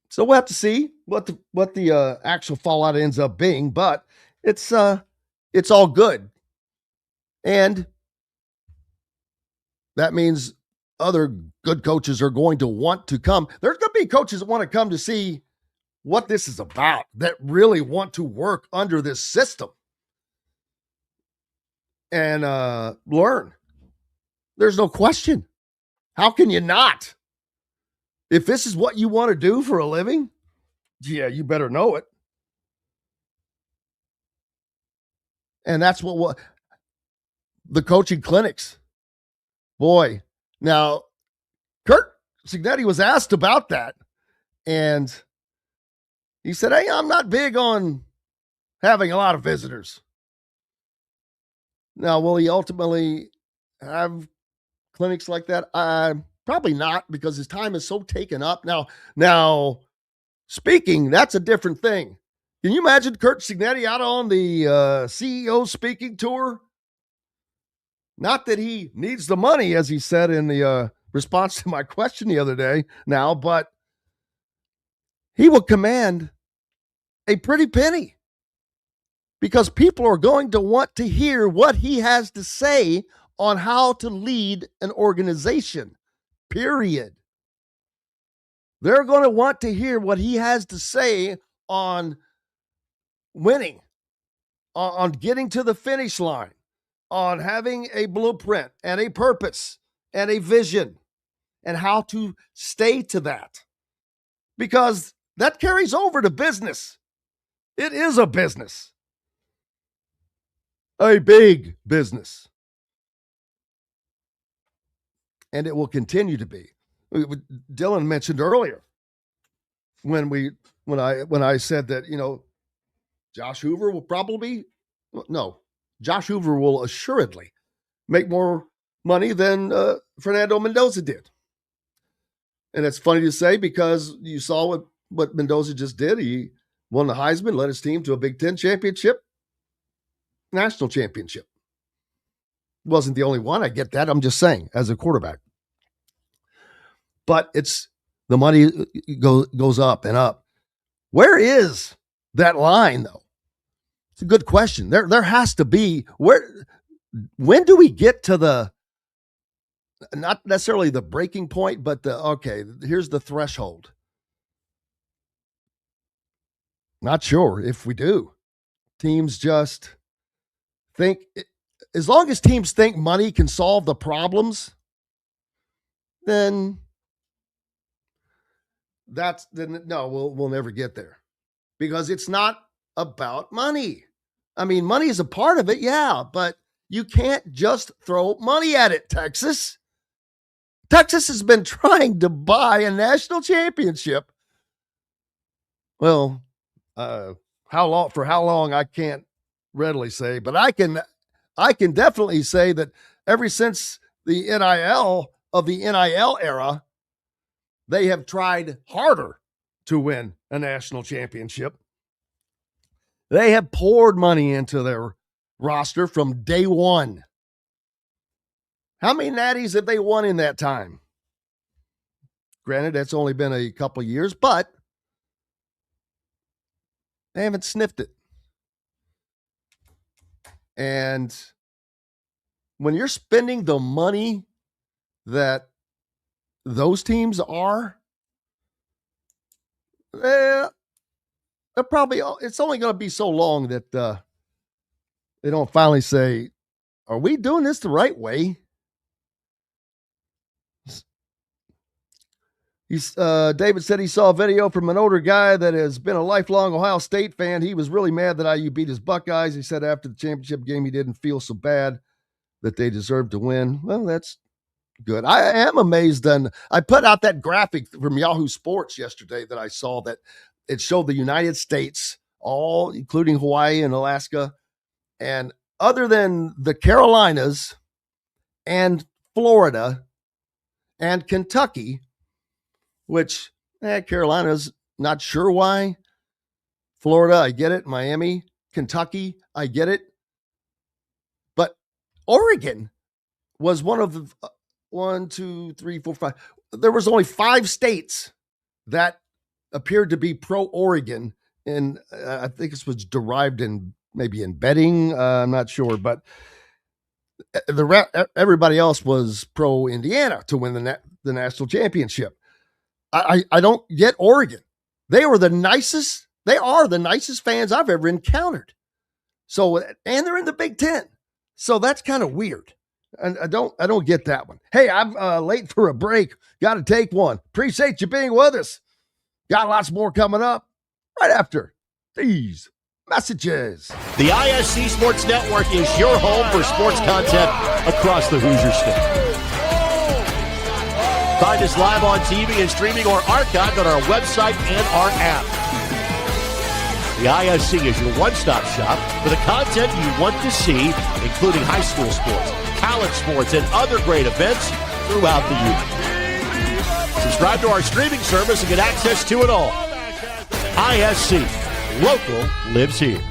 Speaker 8: So we'll have to see what the actual fallout ends up being, but it's all good. And that means other good coaches are going to want to come. There's going to be coaches that want to come to see what this is about, that really want to work under this system and learn. There's no question. How can you not? If this is what you want to do for a living, yeah, you better know it. And that's what the coaching clinics. Boy, now Kurt Cignetti was asked about that, and he said, hey, I'm not big on having a lot of visitors. Now, will he ultimately have clinics like that? I Probably not, because his time is so taken up. Now, speaking, that's a different thing. Can you imagine Kurt Signetti out on the CEO speaking tour? Not that he needs the money, as he said in the response to my question the other day now, but he will command a pretty penny because people are going to want to hear what he has to say on how to lead an organization, period. They're going to want to hear what he has to say on winning, on getting to the finish line, on having a blueprint and a purpose and a vision and how to stay to that. Because that carries over to business. It is a business. A big business. And it will continue to be. Dylan mentioned earlier when I said that, Josh Hoover will assuredly make more money than Fernando Mendoza did. And it's funny to say because you saw what Mendoza just did. He won the Heisman, led his team to a Big Ten championship, national championship. Wasn't the only one. I get that. I'm just saying, as a quarterback. But it's the money goes up and up. Where is that line, though? It's a good question. There has to be. When do we get to the, not necessarily the breaking point, but here's the threshold. Not sure if we do. Teams just think, as long as teams think money can solve the problems, then we'll never get there, because it's not about money. I mean, money is a part of it, yeah, but you can't just throw money at it, Texas. Texas has been trying to buy a national championship. Well, how long I can't readily say, but I can definitely say that ever since the NIL era, they have tried harder to win a national championship. They have poured money into their roster from day one. How many natties have they won in that time? Granted, that's only been a couple of years, but they haven't sniffed it. And when you're spending the money that those teams are, it's only going to be so long that they don't finally say, are we doing this the right way? David said he saw a video from an older guy that has been a lifelong Ohio State fan. He was really mad that IU beat his Buckeyes. He said after the championship game, he didn't feel so bad that they deserved to win. Well, that's good. I am amazed. And I put out that graphic from Yahoo Sports yesterday that I saw that it showed the United States, all including Hawaii and Alaska. And other than the Carolinas and Florida and Kentucky, which Carolina's not sure why. Florida, I get it. Miami, Kentucky, I get it. But Oregon was one of the 1, 2, 3, 4, 5. There was only 5 states that appeared to be pro-Oregon. And I think this was derived in maybe in betting. I'm not sure. But everybody else was pro-Indiana to win the national championship. I don't get Oregon. They are the nicest fans I've ever encountered. So, and they're in the Big Ten. So that's kind of weird. And I don't get that one. Hey, I'm late for a break. Got to take one. Appreciate you being with us. Got lots more coming up right after these messages.
Speaker 10: The ISC Sports Network is your home for sports content across the Hoosier State. Find us live on TV and streaming or archived on our website and our app. The ISC is your one-stop shop for the content you want to see, including high school sports, college sports, and other great events throughout the year. Subscribe to our streaming service and get access to it all. ISC. Local lives here.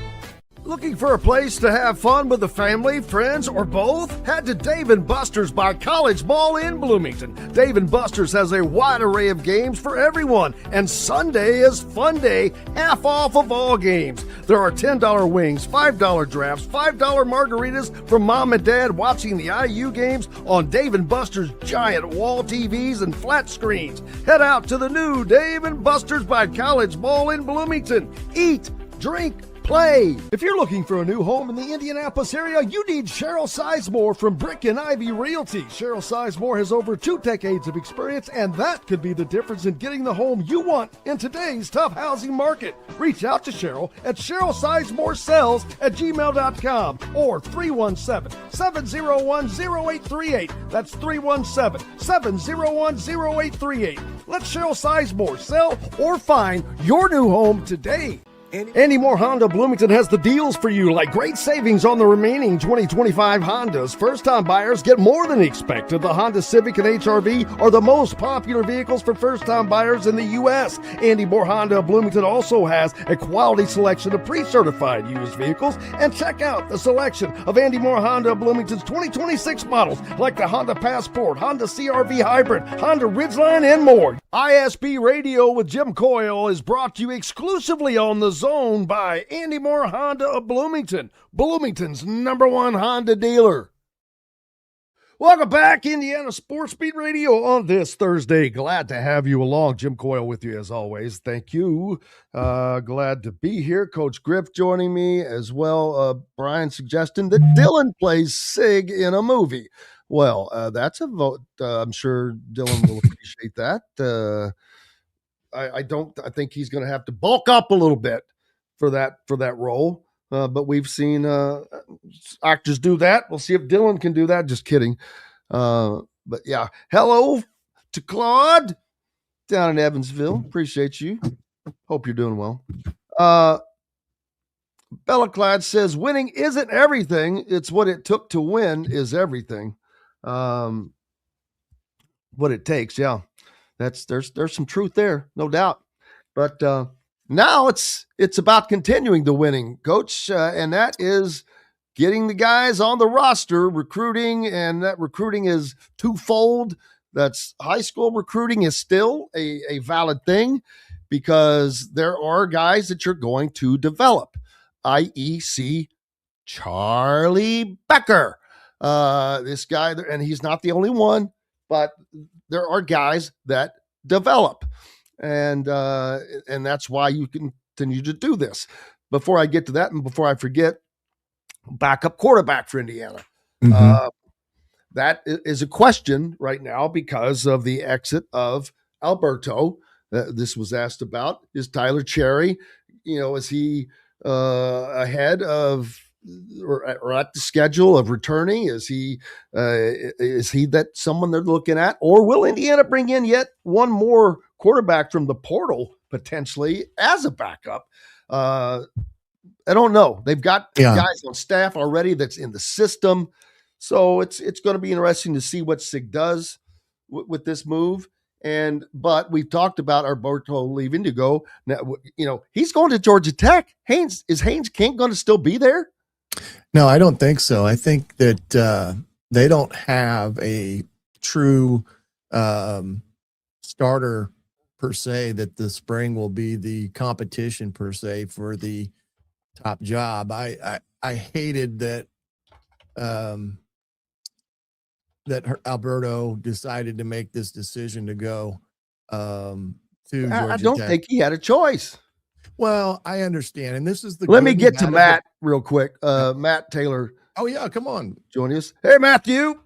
Speaker 8: Looking for a place to have fun with the family, friends, or both? Head to Dave & Buster's by College Mall in Bloomington. Dave & Buster's has a wide array of games for everyone, and Sunday is fun day, half off of all games. There are $10 wings, $5 drafts, $5 margaritas for mom and dad watching the IU games on Dave & Buster's giant wall TVs and flat screens. Head out to the new Dave & Buster's by College Mall in Bloomington. Eat, drink, play. If you're looking for a new home in the Indianapolis area, you need Cheryl Sizemore from Brick and Ivy Realty. Cheryl Sizemore has over 2 decades of experience, and that could be the difference in getting the home you want in today's tough housing market. Reach out to Cheryl at CherylSizemoreSells@gmail.com or 317-701-0838. That's 317-701-0838. Let Cheryl Sizemore sell or find your new home today. Andy Moore Honda Bloomington has the deals for you, like great savings on the remaining 2025 Hondas. First-time buyers get more than expected. The Honda Civic and HR-V are the most popular vehicles for first-time buyers in the U.S. Andy Moore Honda Bloomington also has a quality selection of pre-certified used vehicles. And check out the selection of Andy Moore Honda Bloomington's 2026 models, like the Honda Passport, Honda CR-V Hybrid, Honda Ridgeline, and more. ISB Radio with Jim Coyle is brought to you exclusively on the Zone by Andy Moore Honda of Bloomington, Bloomington's #1 Honda dealer. Welcome back, Indiana Sports Beat Radio on this Thursday. Glad to have you along. Jim Coyle with you as always. Thank you. Glad to be here. Coach Griff joining me as well. Brian suggesting that Dylan plays Sig in a movie. Well, that's a vote. I'm sure Dylan will appreciate that. I think he's going to have to bulk up a little bit for that role. But we've seen actors do that. We'll see if Dylan can do that. Just kidding. But yeah, hello to Claude down in Evansville. Appreciate you. Hope you're doing well. Bella Clad says winning isn't everything. It's what it took to win is everything. What it takes. Yeah. There's some truth there, no doubt. But now it's about continuing the winning, Coach, and that is getting the guys on the roster, recruiting, and that recruiting is twofold. That's high school recruiting is still a valid thing because there are guys that you're going to develop, i.e. see Charlie Becker. This guy, and he's not the only one, but there are guys that develop, and that's why you continue to do this. Before I get to that, and before I forget, backup quarterback for Indiana. Mm-hmm. That is a question right now because of the exit of Alberto. This was asked about. Is Tyler Cherry, is he ahead of or at the schedule of returning? Is he that someone they're looking at, or will Indiana bring in yet one more quarterback from the portal potentially as a backup? I don't know. They've got guys on staff already that's in the system, so it's going to be interesting to see what Sig does with this move. But we've talked about Alberto leaving to go. Now, he's going to Georgia Tech. Is Haynes King going to still be there?
Speaker 12: No, I don't think so. I think that they don't have a true starter per se, that the spring will be the competition per se for the top job. I hated that that Alberto decided to make this decision to go to Georgia
Speaker 8: I don't
Speaker 12: Tech.
Speaker 8: think he had a choice.
Speaker 12: Well, I understand. And this is the
Speaker 8: Let me get to Matt real quick. Matt Taylor.
Speaker 12: Oh, yeah. Come on.
Speaker 8: Join us. Hey, Matthew.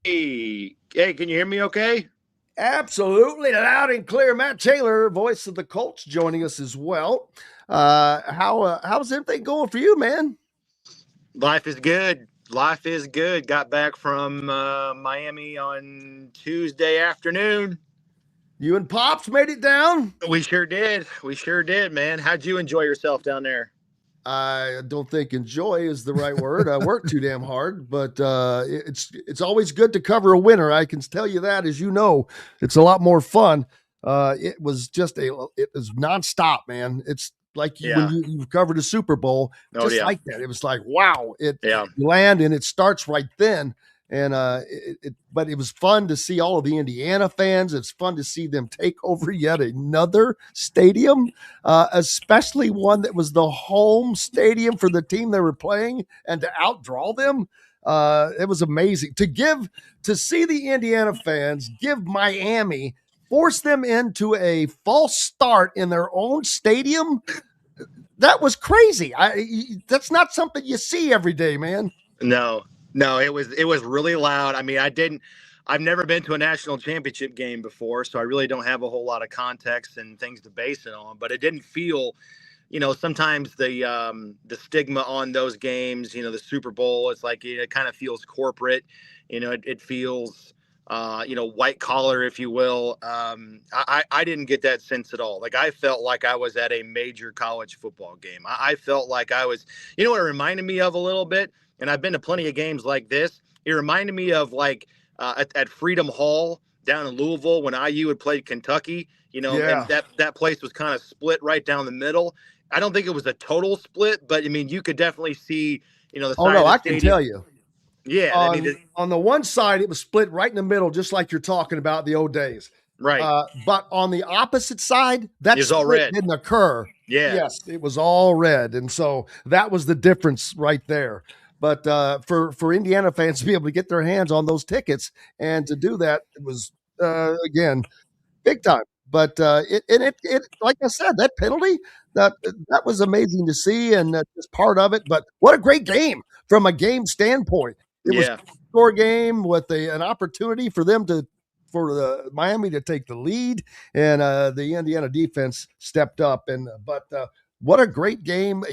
Speaker 13: Hey, can you hear me okay?
Speaker 8: Absolutely. Loud and clear. Matt Taylor, voice of the Colts, joining us as well. How's everything going for you, man?
Speaker 13: Life is good. Life is good. Got back from Miami on Tuesday afternoon.
Speaker 8: You and Pops made it down?
Speaker 13: We sure did. We sure did, man. How'd you enjoy yourself down there?
Speaker 6: I don't think enjoy is the right word. I work too damn hard, but it's always good to cover a winner. I can tell you that, as you know, it's a lot more fun. It was it was nonstop, man. It's like when
Speaker 13: Yeah.
Speaker 6: you've covered a Super Bowl,
Speaker 13: Oh
Speaker 6: just
Speaker 13: yeah.
Speaker 6: like that. It was like, wow,
Speaker 13: Yeah.
Speaker 6: you land and it starts right then. And but it was fun to see all of the Indiana fans. It's fun to see them take over yet another stadium, especially one that was the home stadium for the team they were playing, and to outdraw them. It was amazing to see the Indiana fans give Miami, force them into a false start in their own stadium. That was crazy. That's not something you see every day, man.
Speaker 13: No, it was really loud. I mean, I've never been to a national championship game before, so I really don't have a whole lot of context and things to base it on. But it didn't feel, sometimes the stigma on those games, the Super Bowl, it's like it kind of feels corporate. It feels white collar, if you will. I didn't get that sense at all. Like I felt like I was at a major college football game. I felt like I was, what it reminded me of a little bit, and I've been to plenty of games like this. It reminded me of like at Freedom Hall down in Louisville when IU had played Kentucky,
Speaker 6: Yeah.
Speaker 13: and that place was kind of split right down the middle. I don't think it was a total split, but I mean, you could definitely see, the
Speaker 6: Oh
Speaker 13: side
Speaker 6: no,
Speaker 13: of the
Speaker 6: I can
Speaker 13: stadium.
Speaker 6: tell you.
Speaker 13: Yeah, I mean,
Speaker 6: On the one side, it was split right in the middle, just like you're talking about the old days.
Speaker 13: right.
Speaker 6: But on the opposite side, that
Speaker 13: It's all
Speaker 6: split
Speaker 13: red.
Speaker 6: didn't occur.
Speaker 13: Yeah.
Speaker 6: Yes, it was all red, and so that was the difference right there. But for Indiana fans to be able to get their hands on those tickets and to do that, it was again big time. But it like I said, that penalty that was amazing to see, and just part of it. But what a great game from a game standpoint! It was
Speaker 13: Yeah.
Speaker 6: a score game with an opportunity for the Miami to take the lead, and the Indiana defense stepped up. And but what a great game!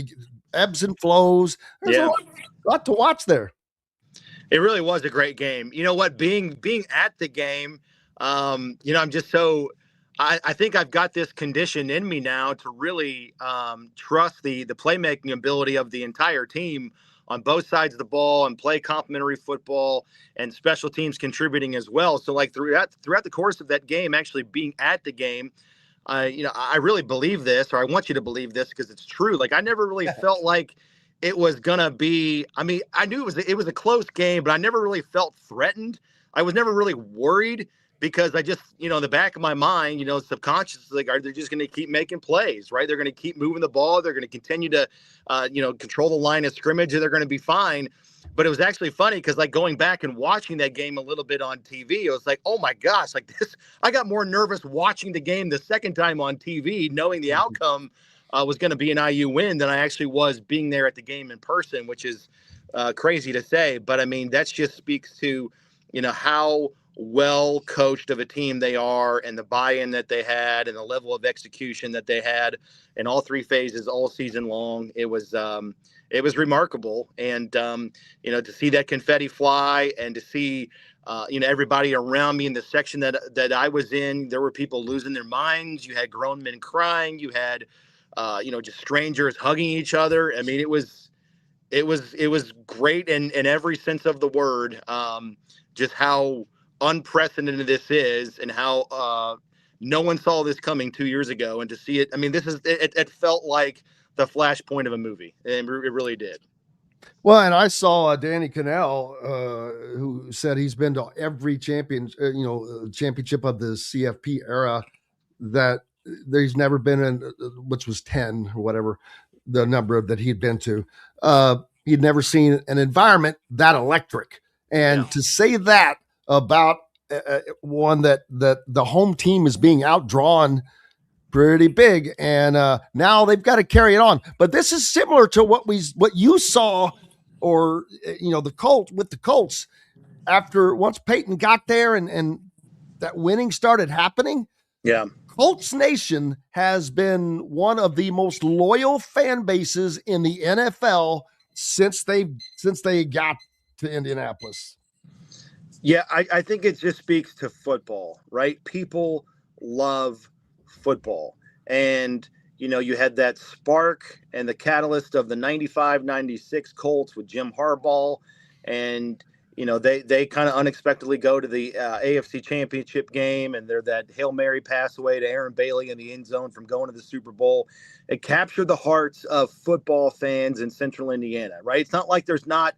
Speaker 6: Ebbs and flows. There's
Speaker 13: Yeah.
Speaker 6: a lot to watch there.
Speaker 13: It really was a great game. You know what? Being at the game, I'm just so. I think I've got this condition in me now to really trust the playmaking ability of the entire team on both sides of the ball and play complementary football and special teams contributing as well. So like throughout the course of that game, actually being at the game, I really believe this, or I want you to believe this because it's true. Like I never really felt like it was gonna be. I mean, I knew it was a close game, but I never really felt threatened. I was never really worried because I just, in the back of my mind, subconsciously, like, they're just going to keep making plays, right? They're going to keep moving the ball. They're going to continue to, control the line of scrimmage, and they're going to be fine. But it was actually funny because, like, going back and watching that game a little bit on TV, it was like, oh my gosh, like this, I got more nervous watching the game the second time on TV, knowing the outcome was going to be an IU win than I actually was being there at the game in person, which is crazy to say. But I mean, that just speaks to, how well coached of a team they are and the buy-in that they had and the level of execution that they had in all three phases all season long. It was remarkable. And, to see that confetti fly and to see, everybody around me in the section that I was in, there were people losing their minds. You had grown men crying. You had, just strangers hugging each other. I mean, it was great in every sense of the word. Just how unprecedented this is and how no one saw this coming 2 years ago, and to see it, I mean, it felt like the flashpoint of a movie, and it really did.
Speaker 6: Well, and I saw Danny Cannell, who said he's been to every championship of the CFP era, that there's never been in, which was 10 or whatever the number that he'd been to. He'd never seen an environment that electric, and to say that about one that the home team is being outdrawn pretty big, and now they've got to carry it on. But this is similar to what you saw, or the Colts after once Peyton got there and that winning started happening.
Speaker 13: Yeah.
Speaker 6: Colts Nation has been one of the most loyal fan bases in the NFL since they got to Indianapolis.
Speaker 13: Yeah, I think it just speaks to football, right? People love football. And, you had that spark and the catalyst of the 95-96 Colts with Jim Harbaugh. And, they kind of unexpectedly go to the AFC Championship game, and they're that Hail Mary pass away to Aaron Bailey in the end zone from going to the Super Bowl. It captured the hearts of football fans in Central Indiana, right? It's not like there's not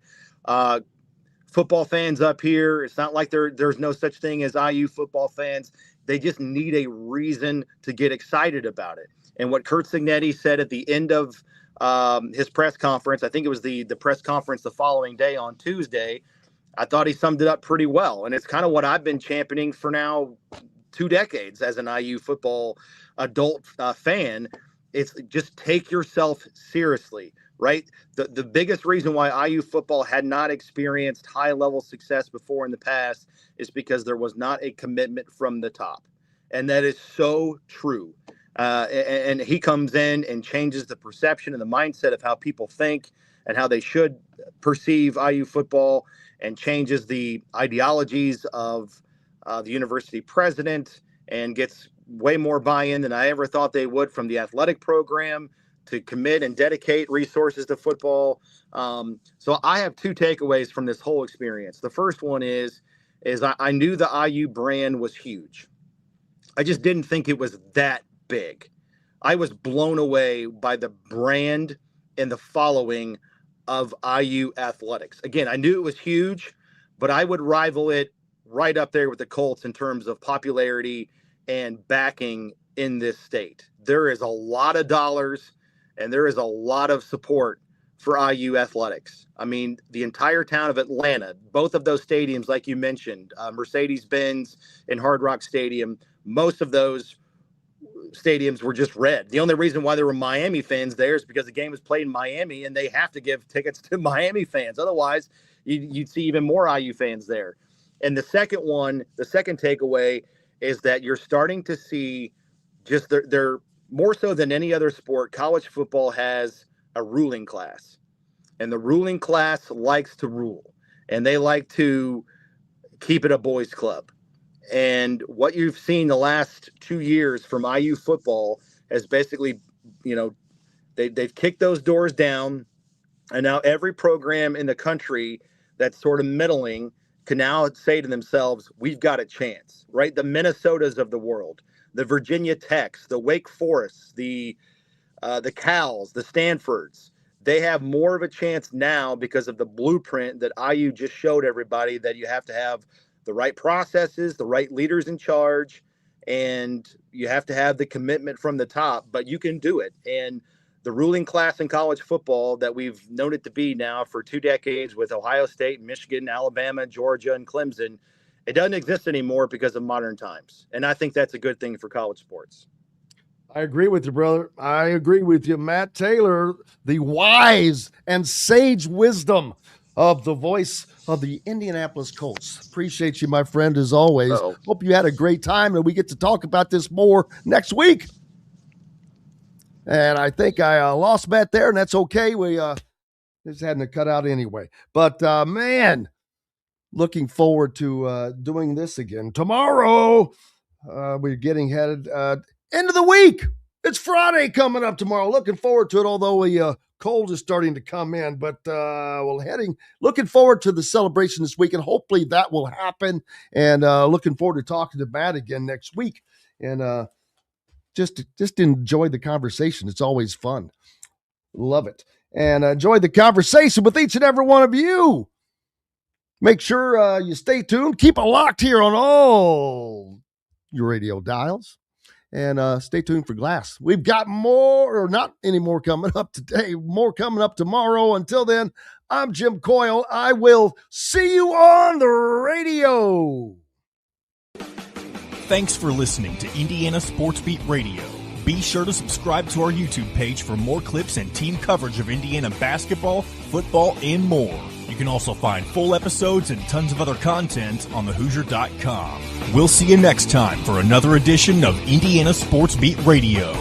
Speaker 13: football fans up here. It's not like there's no such thing as IU football fans. They just need a reason to get excited about it. And what Curt Cignetti said at the end of his press conference, I think it was the press conference the following day on Tuesday, I thought he summed it up pretty well. And it's kind of what I've been championing for now 2 decades as an IU football adult fan. It's just take yourself seriously, right? The biggest reason why IU football had not experienced high-level success before in the past is because there was not a commitment from the top. And that is so true. And he comes in and changes the perception and the mindset of how people think and how they should perceive IU football, and changes the ideologies of the university president, and gets way more buy-in than I ever thought they would from the athletic program to commit and dedicate resources to football. So I have 2 takeaways from this whole experience. The first one is I knew the IU brand was huge. I just didn't think it was that big. I was blown away by the brand and the following of IU athletics. Again, I knew it was huge, but I would rival it right up there with the Colts in terms of popularity and backing in this state. There is a lot of dollars and there is a lot of support for IU athletics. I mean, the entire town of Atlanta, both of those stadiums, like you mentioned, Mercedes-Benz and Hard Rock Stadium, most of those stadiums were just red. The only reason why there were Miami fans there is because the game was played in Miami and they have to give tickets to Miami fans. Otherwise, you'd see even more IU fans there. And the second takeaway is that you're starting to see just they're more so than any other sport, college football has a ruling class. And the ruling class likes to rule. And they like to keep it a boys' club. And what you've seen the last 2 years from IU football has basically, they've kicked those doors down. And now every program in the country that's sort of middling can now say to themselves, we've got a chance, right? The Minnesotas of the world, the Virginia Techs, the Wake Forests, the Cals, the Stanfords, they have more of a chance now because of the blueprint that IU just showed everybody, that you have to have the right processes, the right leaders in charge, and you have to have the commitment from the top, but you can do it. And the ruling class in college football that we've known it to be now for 2 decades with Ohio State, Michigan, Alabama, Georgia, and Clemson, it doesn't exist anymore because of modern times. And I think that's a good thing for college sports.
Speaker 8: I agree with you, brother. I agree with you. Matt Taylor, the wise and sage wisdom of the voice of the Indianapolis Colts. Appreciate you, my friend, as always.
Speaker 13: Uh-oh.
Speaker 8: Hope you had a great time, and we get to talk about this more next week. And I think I lost Matt there, and that's okay. We just hadn't to cut out anyway. But, man, looking forward to doing this again. Tomorrow, we're getting headed end of the week. It's Friday coming up tomorrow. Looking forward to it, although a cold is starting to come in. But looking forward to the celebration this week, and hopefully that will happen. And looking forward to talking to Matt again next week. And just enjoy the conversation. It's always fun. Love it. And enjoy the conversation with each and every one of you. Make sure you stay tuned. Keep it locked here on all your radio dials. And stay tuned for Glass. We've got more, or not any more coming up today, more coming up tomorrow. Until then, I'm Jim Coyle. I will see you on the radio.
Speaker 14: Thanks for listening to Indiana Sports Beat Radio. Be sure to subscribe to our YouTube page for more clips and team coverage of Indiana basketball, football, and more. You can also find full episodes and tons of other content on thehoosier.com. We'll see you next time for another edition of Indiana Sports Beat Radio.